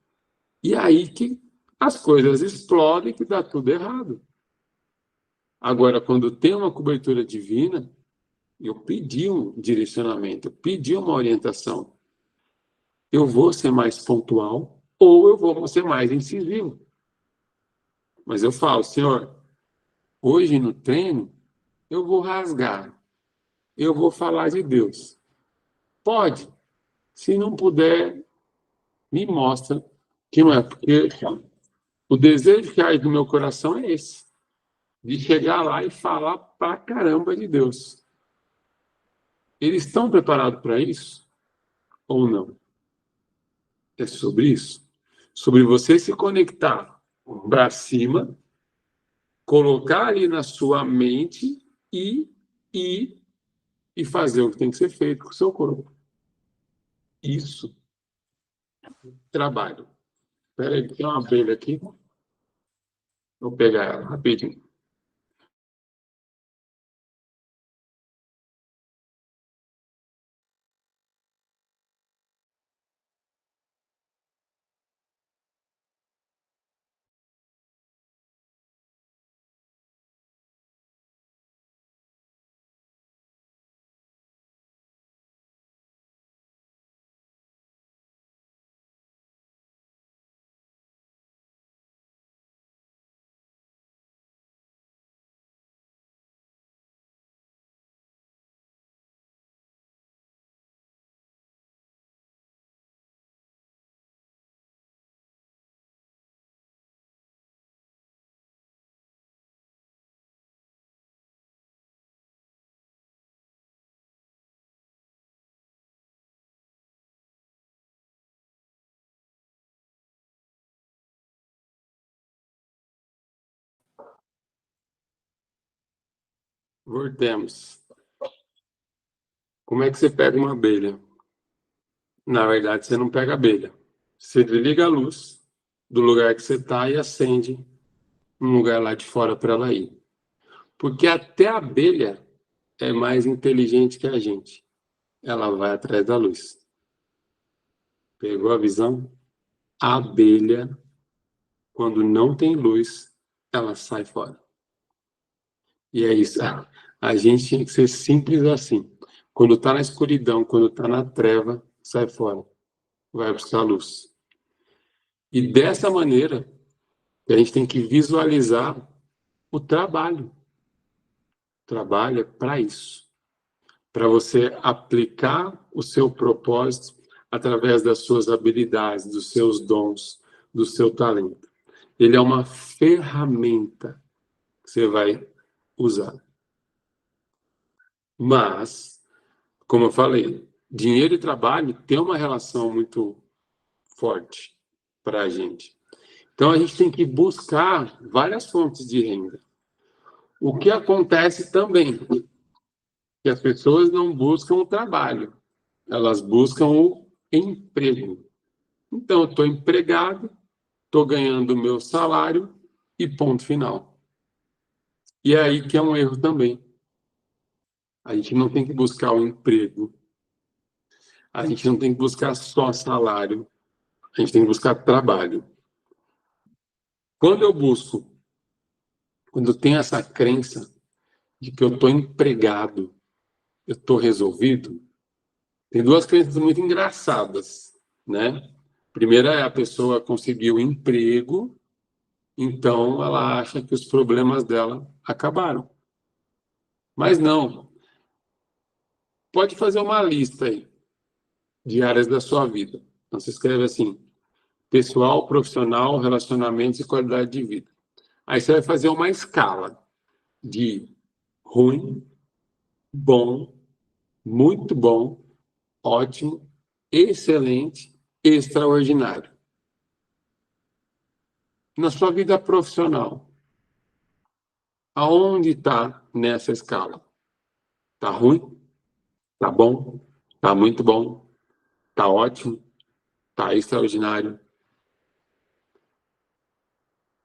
E aí que as coisas explodem, que dá tudo errado. Agora, quando tem uma cobertura divina, eu pedi um direcionamento, eu pedi uma orientação. Eu vou ser mais pontual ou eu vou ser mais incisivo. Mas eu falo, Senhor, hoje no treino, eu vou rasgar, eu vou falar de Deus. Pode. Se não puder, me mostra que não é. Porque o desejo que há do meu coração é esse. De chegar lá e falar pra caramba de Deus. Eles estão preparados para isso? Ou não? É sobre isso. Sobre você se conectar para cima, colocar ali na sua mente e, e fazer o que tem que ser feito com o seu corpo. Isso. Trabalho. Espera aí, tem uma abelha aqui. Vou pegar ela rapidinho. Voltemos. Como é que você pega uma abelha? Na verdade, você não pega a abelha. Você desliga a luz do lugar que você está e acende um lugar lá de fora para ela ir. Porque até a abelha é mais inteligente que a gente. Ela vai atrás da luz. Pegou a visão? A abelha, quando não tem luz, ela sai fora. E é isso. A gente tinha que ser simples assim. Quando está na escuridão, quando está na treva, sai fora. Vai buscar a luz. E dessa maneira, a gente tem que visualizar o trabalho. O trabalho é para isso. Para você aplicar o seu propósito através das suas habilidades, dos seus dons, do seu talento. Ele é uma ferramenta que você vai usar. Mas, como eu falei, dinheiro e trabalho têm uma relação muito forte para a gente. Então, a gente tem que buscar várias fontes de renda. O que acontece também, que as pessoas não buscam o trabalho, elas buscam o emprego. Então, eu estou empregado, estou ganhando o meu salário e ponto final. E é aí que é um erro também. A gente não tem que buscar o emprego, a gente não tem que buscar só salário, a gente tem que buscar trabalho. Quando eu busco, quando eu tenho essa crença de que eu estou empregado, eu estou resolvido, tem duas crenças muito engraçadas, né? Primeira é a pessoa conseguiu um emprego, então ela acha que os problemas dela acabaram. Mas não. Pode fazer uma lista aí de áreas da sua vida. Então, você escreve assim: pessoal, profissional, relacionamentos e qualidade de vida. Aí você vai fazer uma escala de ruim, bom, muito bom, ótimo, excelente, extraordinário. Na sua vida profissional, aonde está nessa escala? Está ruim? Está bom? Está muito bom? Está ótimo? Está extraordinário?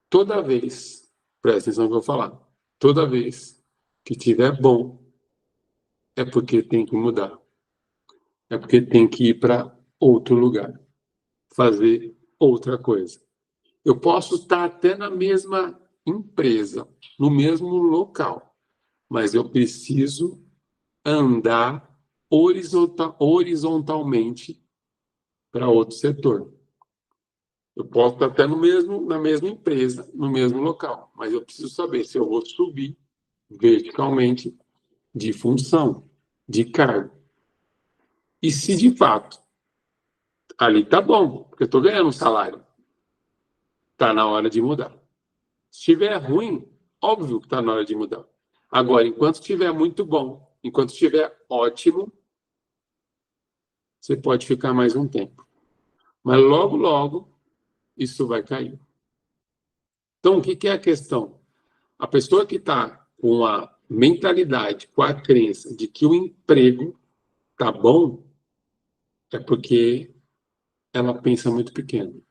Toda vez, presta atenção no que eu vou falar, toda vez que tiver bom, é porque tem que mudar. É porque tem que ir para outro lugar, fazer outra coisa. Eu posso estar até na mesma empresa, no mesmo local, mas eu preciso andar horizontalmente para outro setor. Eu posso estar até na mesma empresa, no mesmo local, mas eu preciso saber se eu vou subir verticalmente de função, de cargo. E se de fato ali tá bom, porque eu estou ganhando um salário, está na hora de mudar. Se estiver ruim, óbvio que está na hora de mudar. Agora, enquanto estiver muito bom, enquanto estiver ótimo, você pode ficar mais um tempo. Mas logo, logo, isso vai cair. Então, o que é a questão? A pessoa que está com a mentalidade, com a crença de que o emprego tá bom, é porque ela pensa muito pequeno.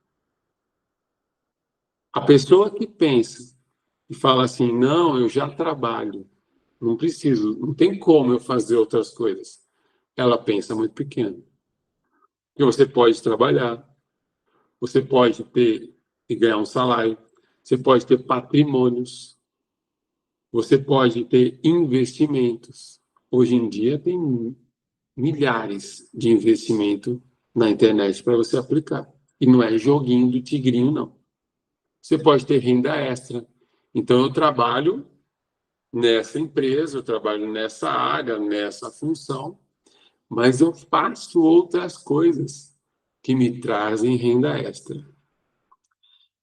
A pessoa que pensa e fala assim, não, eu já trabalho, não preciso, não tem como eu fazer outras coisas. Ela pensa muito pequeno. Porque você pode trabalhar, você pode ter e ganhar um salário, você pode ter patrimônios, você pode ter investimentos. Hoje em dia tem milhares de investimento na internet para você aplicar. E não é joguinho do tigrinho, não. Você pode ter renda extra. Então, eu trabalho nessa empresa, eu trabalho nessa área, nessa função, mas eu faço outras coisas que me trazem renda extra.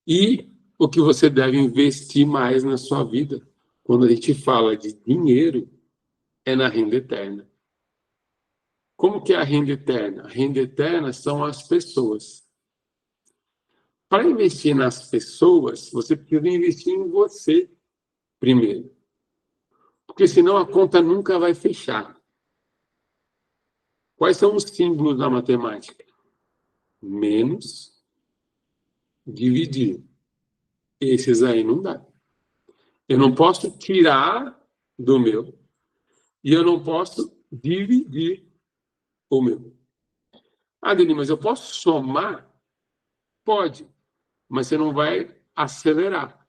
E o que você deve investir mais na sua vida, quando a gente fala de dinheiro, é na renda eterna. Como que é a renda eterna? A renda eterna são as pessoas. Para investir nas pessoas, você precisa investir em você primeiro. Porque senão a conta nunca vai fechar. Quais são os símbolos da matemática? Menos, dividir. Esses aí não dá. Eu não posso tirar do meu e eu não posso dividir o meu. Ah, Denis, mas eu posso somar? Pode, mas você não vai acelerar.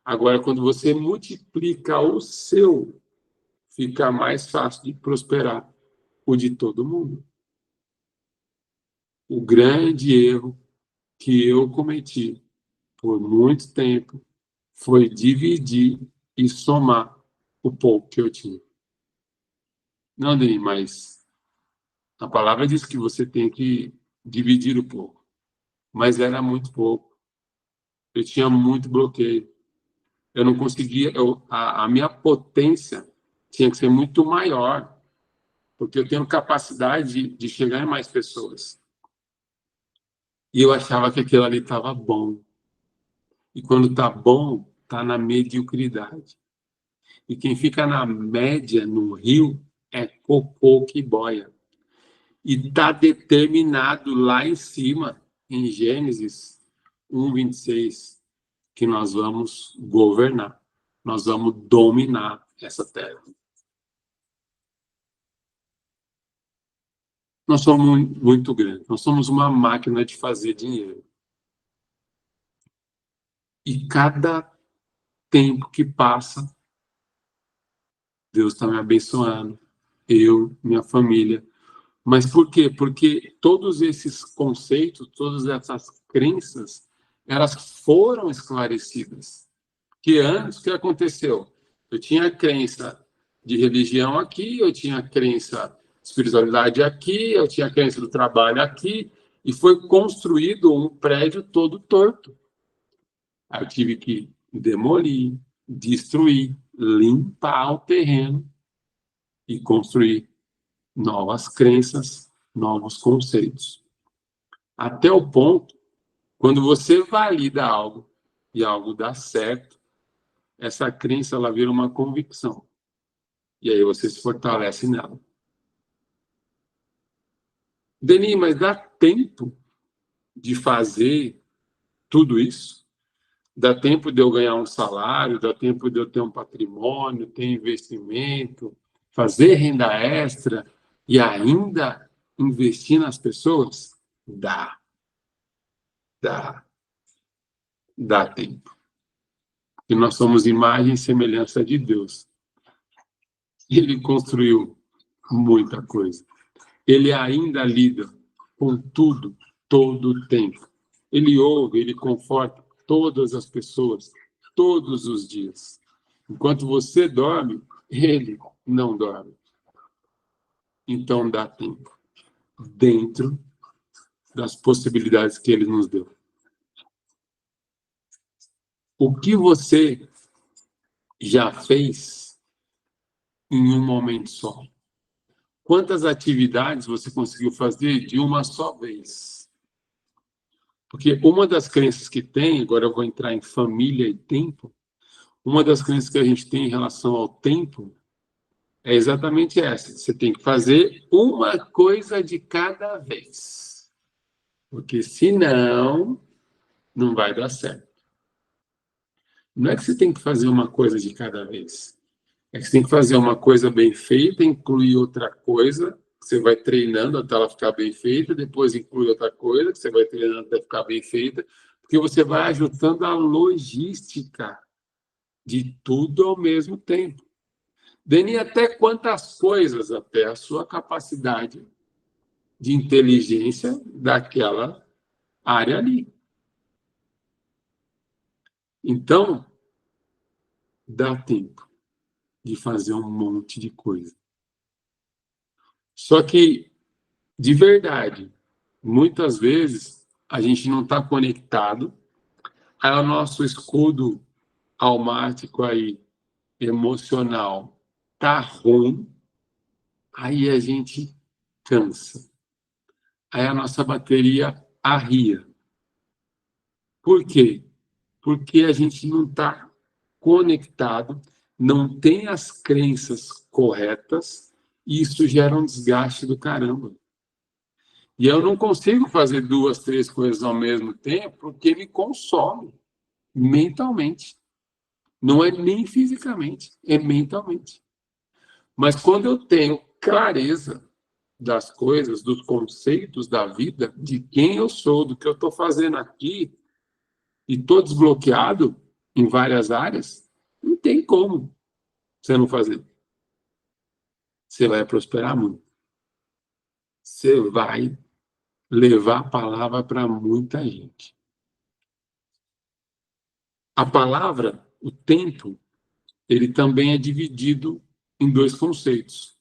Agora, quando você multiplica o seu, fica mais fácil de prosperar o de todo mundo. O grande erro que eu cometi por muito tempo foi dividir e somar o pouco que eu tinha. Não, Denis, mas a palavra diz que você tem que dividir o pouco. Mas era muito pouco. Eu tinha muito bloqueio. Eu não conseguia, a minha potência tinha que ser muito maior, porque eu tenho capacidade de chegar em mais pessoas. E eu achava que aquilo ali estava bom. E quando está bom, está na mediocridade. E quem fica na média, no rio, é cocô que boia. E está determinado lá em cima, em Gênesis 1:26, que nós vamos governar. Nós vamos dominar essa terra. Nós somos muito grandes. Nós somos uma máquina de fazer dinheiro. E cada tempo que passa, Deus está me abençoando. Eu, minha família. Mas por quê? Porque todos esses conceitos, todas essas crenças, elas foram esclarecidas. Que antes, o que aconteceu? Eu tinha a crença de religião aqui, eu tinha a crença de espiritualidade aqui, eu tinha a crença do trabalho aqui, e foi construído um prédio todo torto. Aí eu tive que demolir, destruir, limpar o terreno e construir novas crenças, novos conceitos. Até o ponto, quando você valida algo e algo dá certo, essa crença ela vira uma convicção. E aí você se fortalece nela. Denis, mas dá tempo de fazer tudo isso? Dá tempo de eu ganhar um salário, dá tempo de eu ter um patrimônio, ter investimento, fazer renda extra e ainda investir nas pessoas? Dá, dá, dá tempo. E nós somos imagem e semelhança de Deus. Ele construiu muita coisa. Ele ainda lida com tudo, todo o tempo. Ele ouve, ele conforta todas as pessoas, todos os dias. Enquanto você dorme, ele não dorme. Então dá tempo, dentro das possibilidades que ele nos deu. O que você já fez em um momento só? Quantas atividades você conseguiu fazer de uma só vez? Porque uma das crenças que tem, agora eu vou entrar em família e tempo, uma das crenças que a gente tem em relação ao tempo é exatamente essa. Você tem que fazer uma coisa de cada vez. Porque senão, não vai dar certo. Não é que você tem que fazer uma coisa de cada vez. É que você tem que fazer uma coisa bem feita, incluir outra coisa, você vai treinando até ela ficar bem feita, depois inclui outra coisa, que você vai treinando até ficar bem feita, porque você vai ajustando a logística de tudo ao mesmo tempo. Deni, até quantas coisas, até a sua capacidade de inteligência daquela área ali. Então, dá tempo de fazer um monte de coisa. Só que, de verdade, muitas vezes a gente não está conectado ao nosso escudo almático aí, emocional, tá ruim, aí a gente cansa. Aí a nossa bateria arria. Por quê? Porque a gente não está conectado não tem as crenças corretas e isso gera um desgaste do caramba. E eu não consigo fazer 2, 3 coisas ao mesmo tempo porque me consome mentalmente. Não é nem fisicamente, é mentalmente. Mas quando eu tenho clareza das coisas, dos conceitos da vida, de quem eu sou, do que eu estou fazendo aqui, e estou desbloqueado em várias áreas, não tem como você não fazer. Você vai prosperar muito. Você vai levar a palavra para muita gente. A palavra, o tempo, ele também é dividido em 2 conceitos,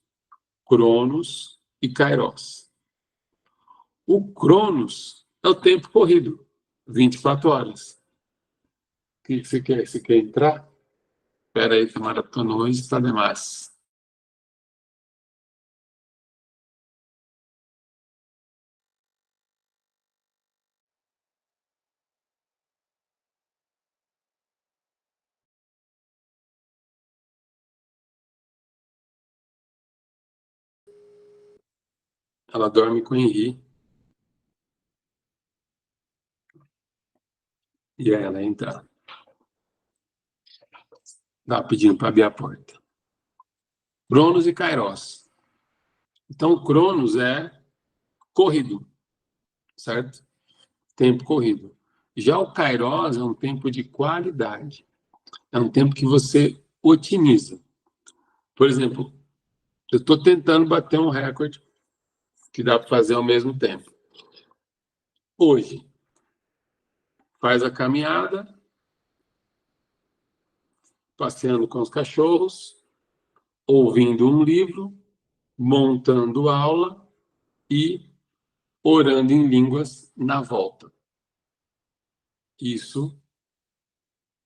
Cronos e Kairos. O Cronos é o tempo corrido, 24 horas. O que você quer? Você quer entrar? Espera aí, que a maratona hoje está demais. Ela dorme com o Henri. E aí ela entra. Dá pedindo para abrir a porta. Cronos e Kairos. Então, Cronos é corrido, certo? Tempo corrido. Já o Kairos é um tempo de qualidade. É um tempo que você otimiza. Por exemplo, eu estou tentando bater um recorde que dá para fazer ao mesmo tempo. Hoje, faz a caminhada, passeando com os cachorros, ouvindo um livro, montando aula e orando em línguas na volta. Isso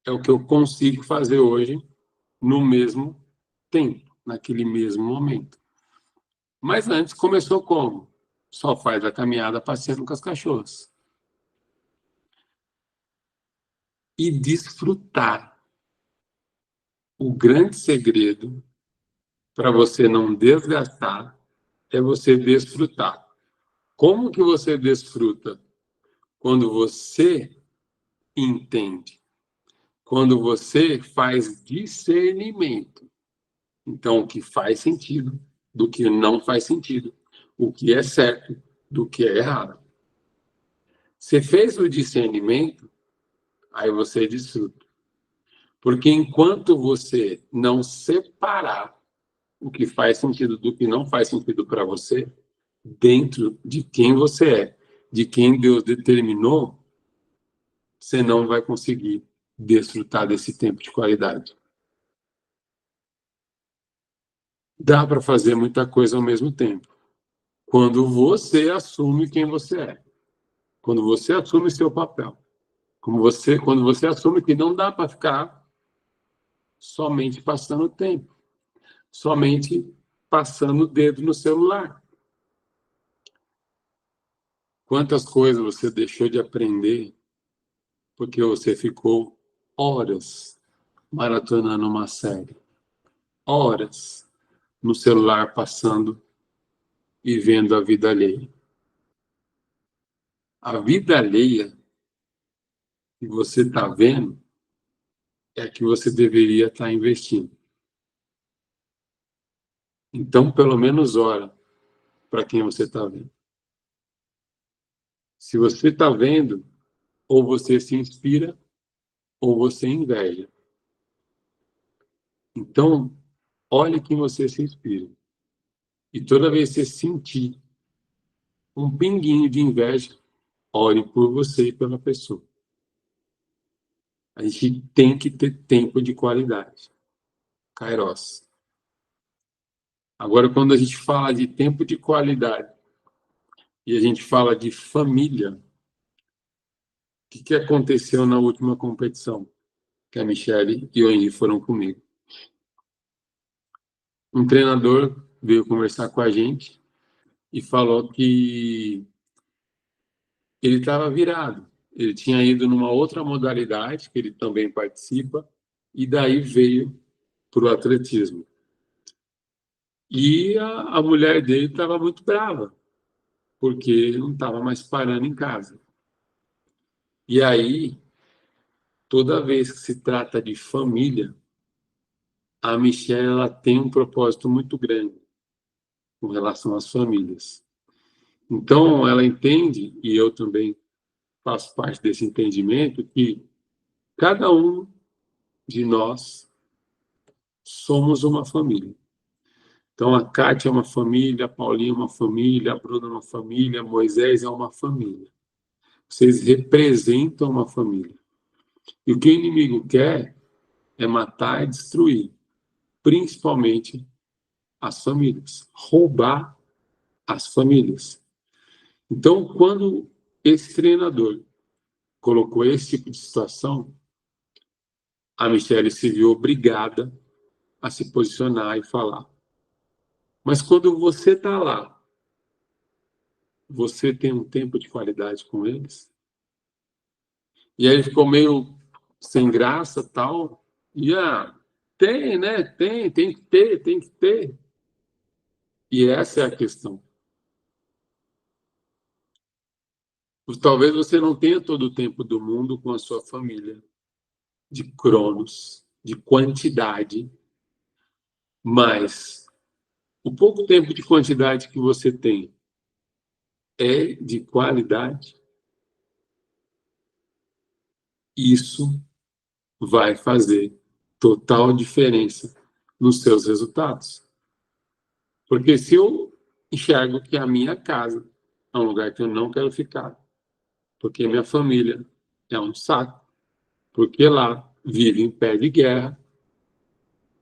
é o que eu consigo fazer hoje no mesmo tempo, naquele mesmo momento. Mas antes começou como? Só faz a caminhada passeando com as cachorras. E desfrutar. O grande segredo para você não desgastar é você desfrutar. Como que você desfruta? Quando você entende. Quando você faz discernimento. Então, o que faz sentido do que não faz sentido. O que é certo do que é errado. Você fez o discernimento, aí você desfruta. Porque enquanto você não separar o que faz sentido do que não faz sentido para você, dentro de quem você é, de quem Deus determinou, você não vai conseguir desfrutar desse tempo de qualidade. Dá para fazer muita coisa ao mesmo tempo. Quando você assume quem você é. Quando você assume seu papel. Quando você assume que não dá para ficar somente passando tempo. Somente passando o dedo no celular. Quantas coisas você deixou de aprender porque você ficou horas maratonando uma série, horas no celular passando e vendo a vida alheia. A vida alheia que você está vendo é a que você deveria estar investindo. Então, pelo menos ora para quem você está vendo. Se você está vendo, ou você se inspira, ou você inveja. Então, olhe quem você se inspira. E toda vez que você sentir um pinguinho de inveja, ore por você e pela pessoa. A gente tem que ter tempo de qualidade. Kairos. Agora, quando a gente fala de tempo de qualidade e a gente fala de família, o que aconteceu na última competição? Que a Michelle e o Henry foram comigo. Um treinador veio conversar com a gente e falou que ele estava virado. Ele tinha ido numa outra modalidade, que ele também participa, e daí veio para o atletismo. E a mulher dele estava muito brava, porque ele não estava mais parando em casa. E aí, toda vez que se trata de família, a Michelle ela tem um propósito muito grande com relação às famílias. Então, ela entende, e eu também faço parte desse entendimento, que cada um de nós somos uma família. Então, a Kátia é uma família, a Paulinha é uma família, a Bruna é uma família, a Moisés é uma família. Vocês representam uma família. E o que o inimigo quer é matar e destruir, principalmente as famílias, roubar as famílias. Então, quando esse treinador colocou esse tipo de situação, a Michelle se viu obrigada a se posicionar e falar. Mas quando você está lá, você tem um tempo de qualidade com eles? E aí ele ficou meio sem graça, tal. E tem, né? Tem que ter, tem que ter. E essa é a questão. Talvez você não tenha todo o tempo do mundo com a sua família, de cronos, de quantidade, mas o pouco tempo de quantidade que você tem é de qualidade. Isso vai fazer total diferença nos seus resultados. Porque se eu enxergo que a minha casa é um lugar que eu não quero ficar, porque minha família é um saco, porque lá vive em pé de guerra,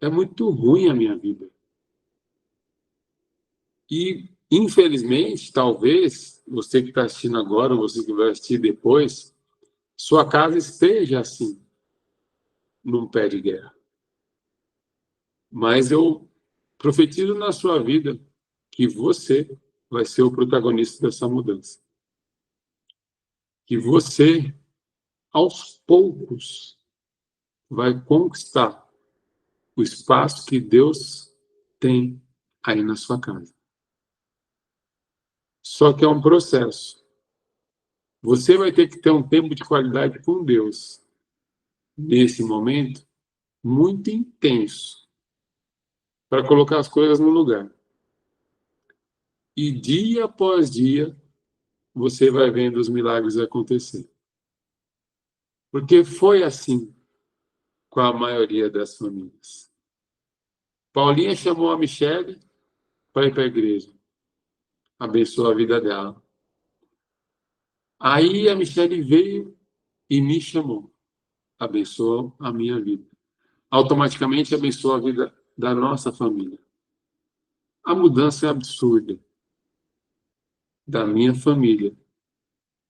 é muito ruim a minha vida. E, infelizmente, talvez, você que está assistindo agora, ou você que vai assistir depois, sua casa esteja assim, num pé de guerra. Mas eu profetizo na sua vida que você vai ser o protagonista dessa mudança. Que você, aos poucos, vai conquistar o espaço que Deus tem aí na sua casa. Só que é um processo. Você vai ter que ter um tempo de qualidade com Deus, nesse momento, muito intenso, para colocar as coisas no lugar. E dia após dia, você vai vendo os milagres acontecer. Porque foi assim com a maioria das famílias. Paulinha chamou a Michelle para ir para a igreja. Abençoou a vida dela. Aí a Michelle veio e me chamou. Abençoou a minha vida. Automaticamente abençoou a vida da nossa família. A mudança é absurda da minha família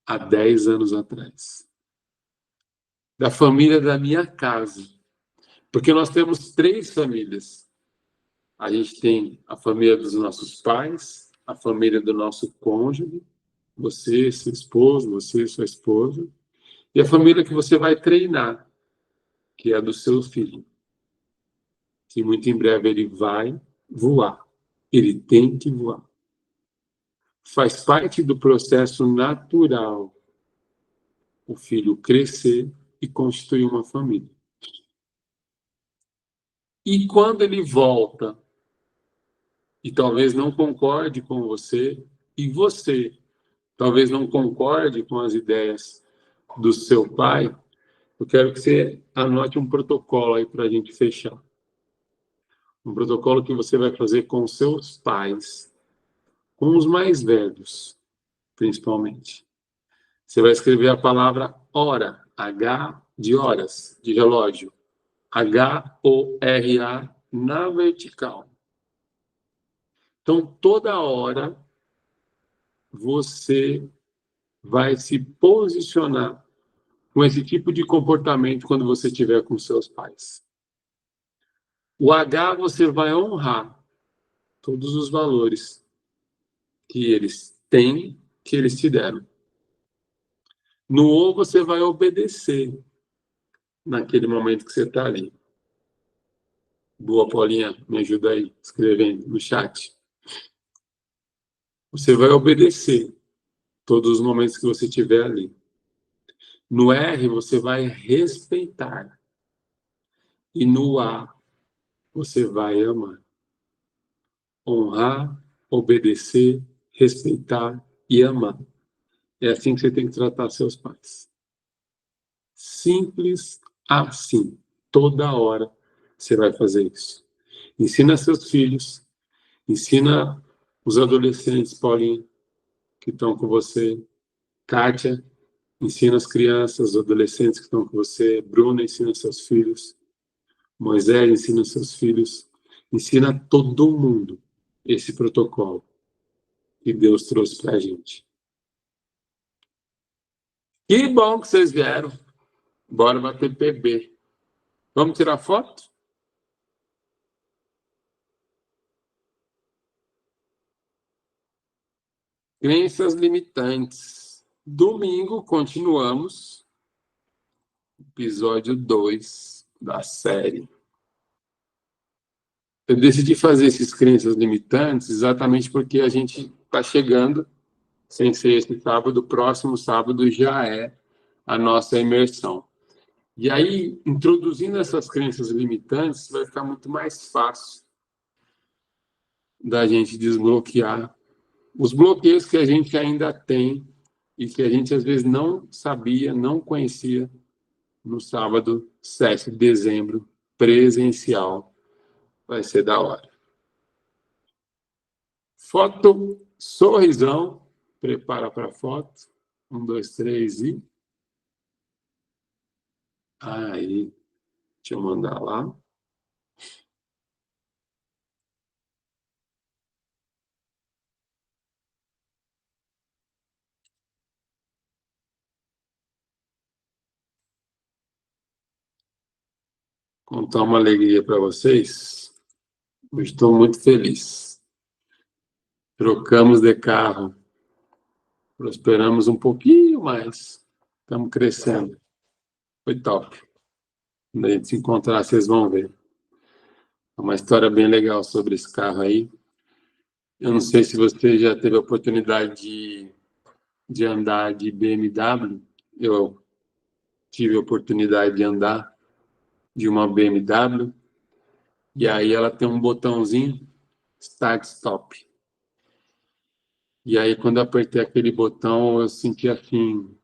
há 10 anos atrás. Da família da minha casa. Porque nós temos 3 famílias. A gente tem a família dos nossos pais, a família do nosso cônjuge, você, seu esposo, você, sua esposa, e a família que você vai treinar, que é a do seu filho. Que muito em breve ele vai voar. Ele tem que voar. Faz parte do processo natural o filho crescer e constituir uma família. E quando ele volta, e talvez não concorde com você, e você talvez não concorde com as ideias do seu pai, eu quero que você anote um protocolo aí para a gente fechar. Um protocolo que você vai fazer com seus pais, com os mais velhos, principalmente. Você vai escrever a palavra hora, H de horas, de relógio, HORA na vertical. Então, toda hora, você vai se posicionar com esse tipo de comportamento quando você estiver com seus pais. O H, você vai honrar todos os valores que eles têm, que eles te deram. No O, você vai obedecer naquele momento que você está ali. Boa, Paulinha, me ajuda aí, escrevendo no chat. Você vai obedecer todos os momentos que você tiver ali. No R, você vai respeitar. E no A, você vai amar. Honrar, obedecer, respeitar e amar. É assim que você tem que tratar seus pais. Simples assim. Toda hora você vai fazer isso. Ensina seus filhos, ensina os adolescentes, Paulinho, que estão com você. Kátia, ensina as crianças, os adolescentes que estão com você. Bruna, ensina seus filhos. Moisés, ensina seus filhos. Ensina todo mundo esse protocolo que Deus trouxe para a gente. Que bom que vocês vieram. Bora bater PB. Vamos tirar foto? Crenças limitantes. Domingo, continuamos. Episódio 2 da série. Eu decidi fazer esses crenças limitantes exatamente porque a gente está chegando, sem ser esse sábado, próximo sábado já é a nossa imersão. E aí, introduzindo essas crenças limitantes, vai ficar muito mais fácil da gente desbloquear os bloqueios que a gente ainda tem e que a gente às vezes não sabia, não conhecia no sábado 7 de dezembro, presencial. Vai ser da hora. Foto, sorrisão. Prepara para a foto. 1, 2, 3 e... Aí, deixa eu mandar lá. Contar uma alegria para vocês. Eu estou muito feliz. Trocamos de carro. Prosperamos um pouquinho mais. Estamos crescendo. Foi top. Quando a gente se encontrar, vocês vão ver. É uma história bem legal sobre esse carro aí. Eu não sei se você já teve a oportunidade de andar de BMW. Eu tive a oportunidade de andar de uma BMW. E aí ela tem um botãozinho Start Stop. E aí quando eu apertei aquele botão, eu senti assim,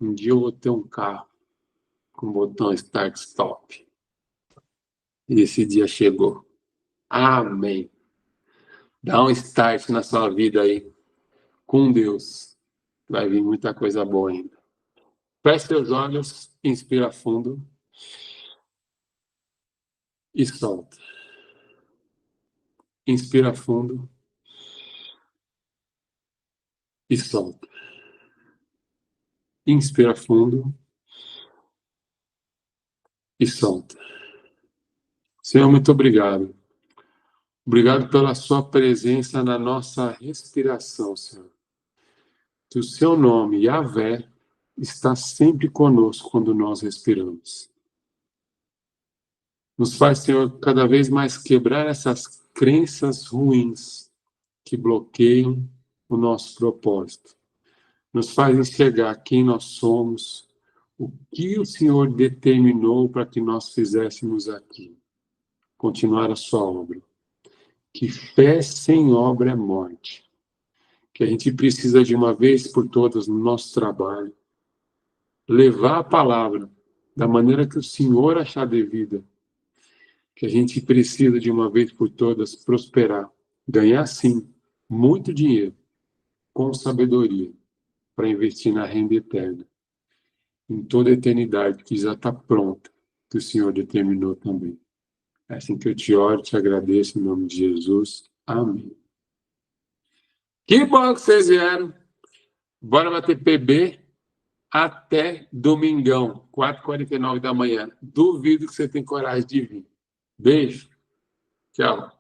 um dia eu vou ter um carro com o botão Start Stop. E esse dia chegou. Amém. Dá um start na sua vida aí. Com Deus. Vai vir muita coisa boa ainda. Feche seus olhos, inspira fundo e solta. Inspira fundo e solta. Inspira fundo e solta. Senhor, muito obrigado. Obrigado pela sua presença na nossa respiração, Senhor. Que o seu nome, Yahvé, está sempre conosco quando nós respiramos. Nos faz, Senhor, cada vez mais quebrar essas crenças ruins que bloqueiam o nosso propósito. Nos faz enxergar quem nós somos, o que o Senhor determinou para que nós fizéssemos aqui. Continuar a sua obra. Que fé sem obra é morte. Que a gente precisa de uma vez por todas no nosso trabalho levar a palavra da maneira que o Senhor achar devida. Que a gente precisa de uma vez por todas prosperar, ganhar sim muito dinheiro com sabedoria para investir na renda eterna, em toda a eternidade que já está pronta, que o Senhor determinou também. É assim que eu te oro, te agradeço em nome de Jesus. Amém. Que bom que vocês vieram. Bora bater PB até domingão, 4h49 da manhã. Duvido que você tem coragem de vir. Beijo. Tchau.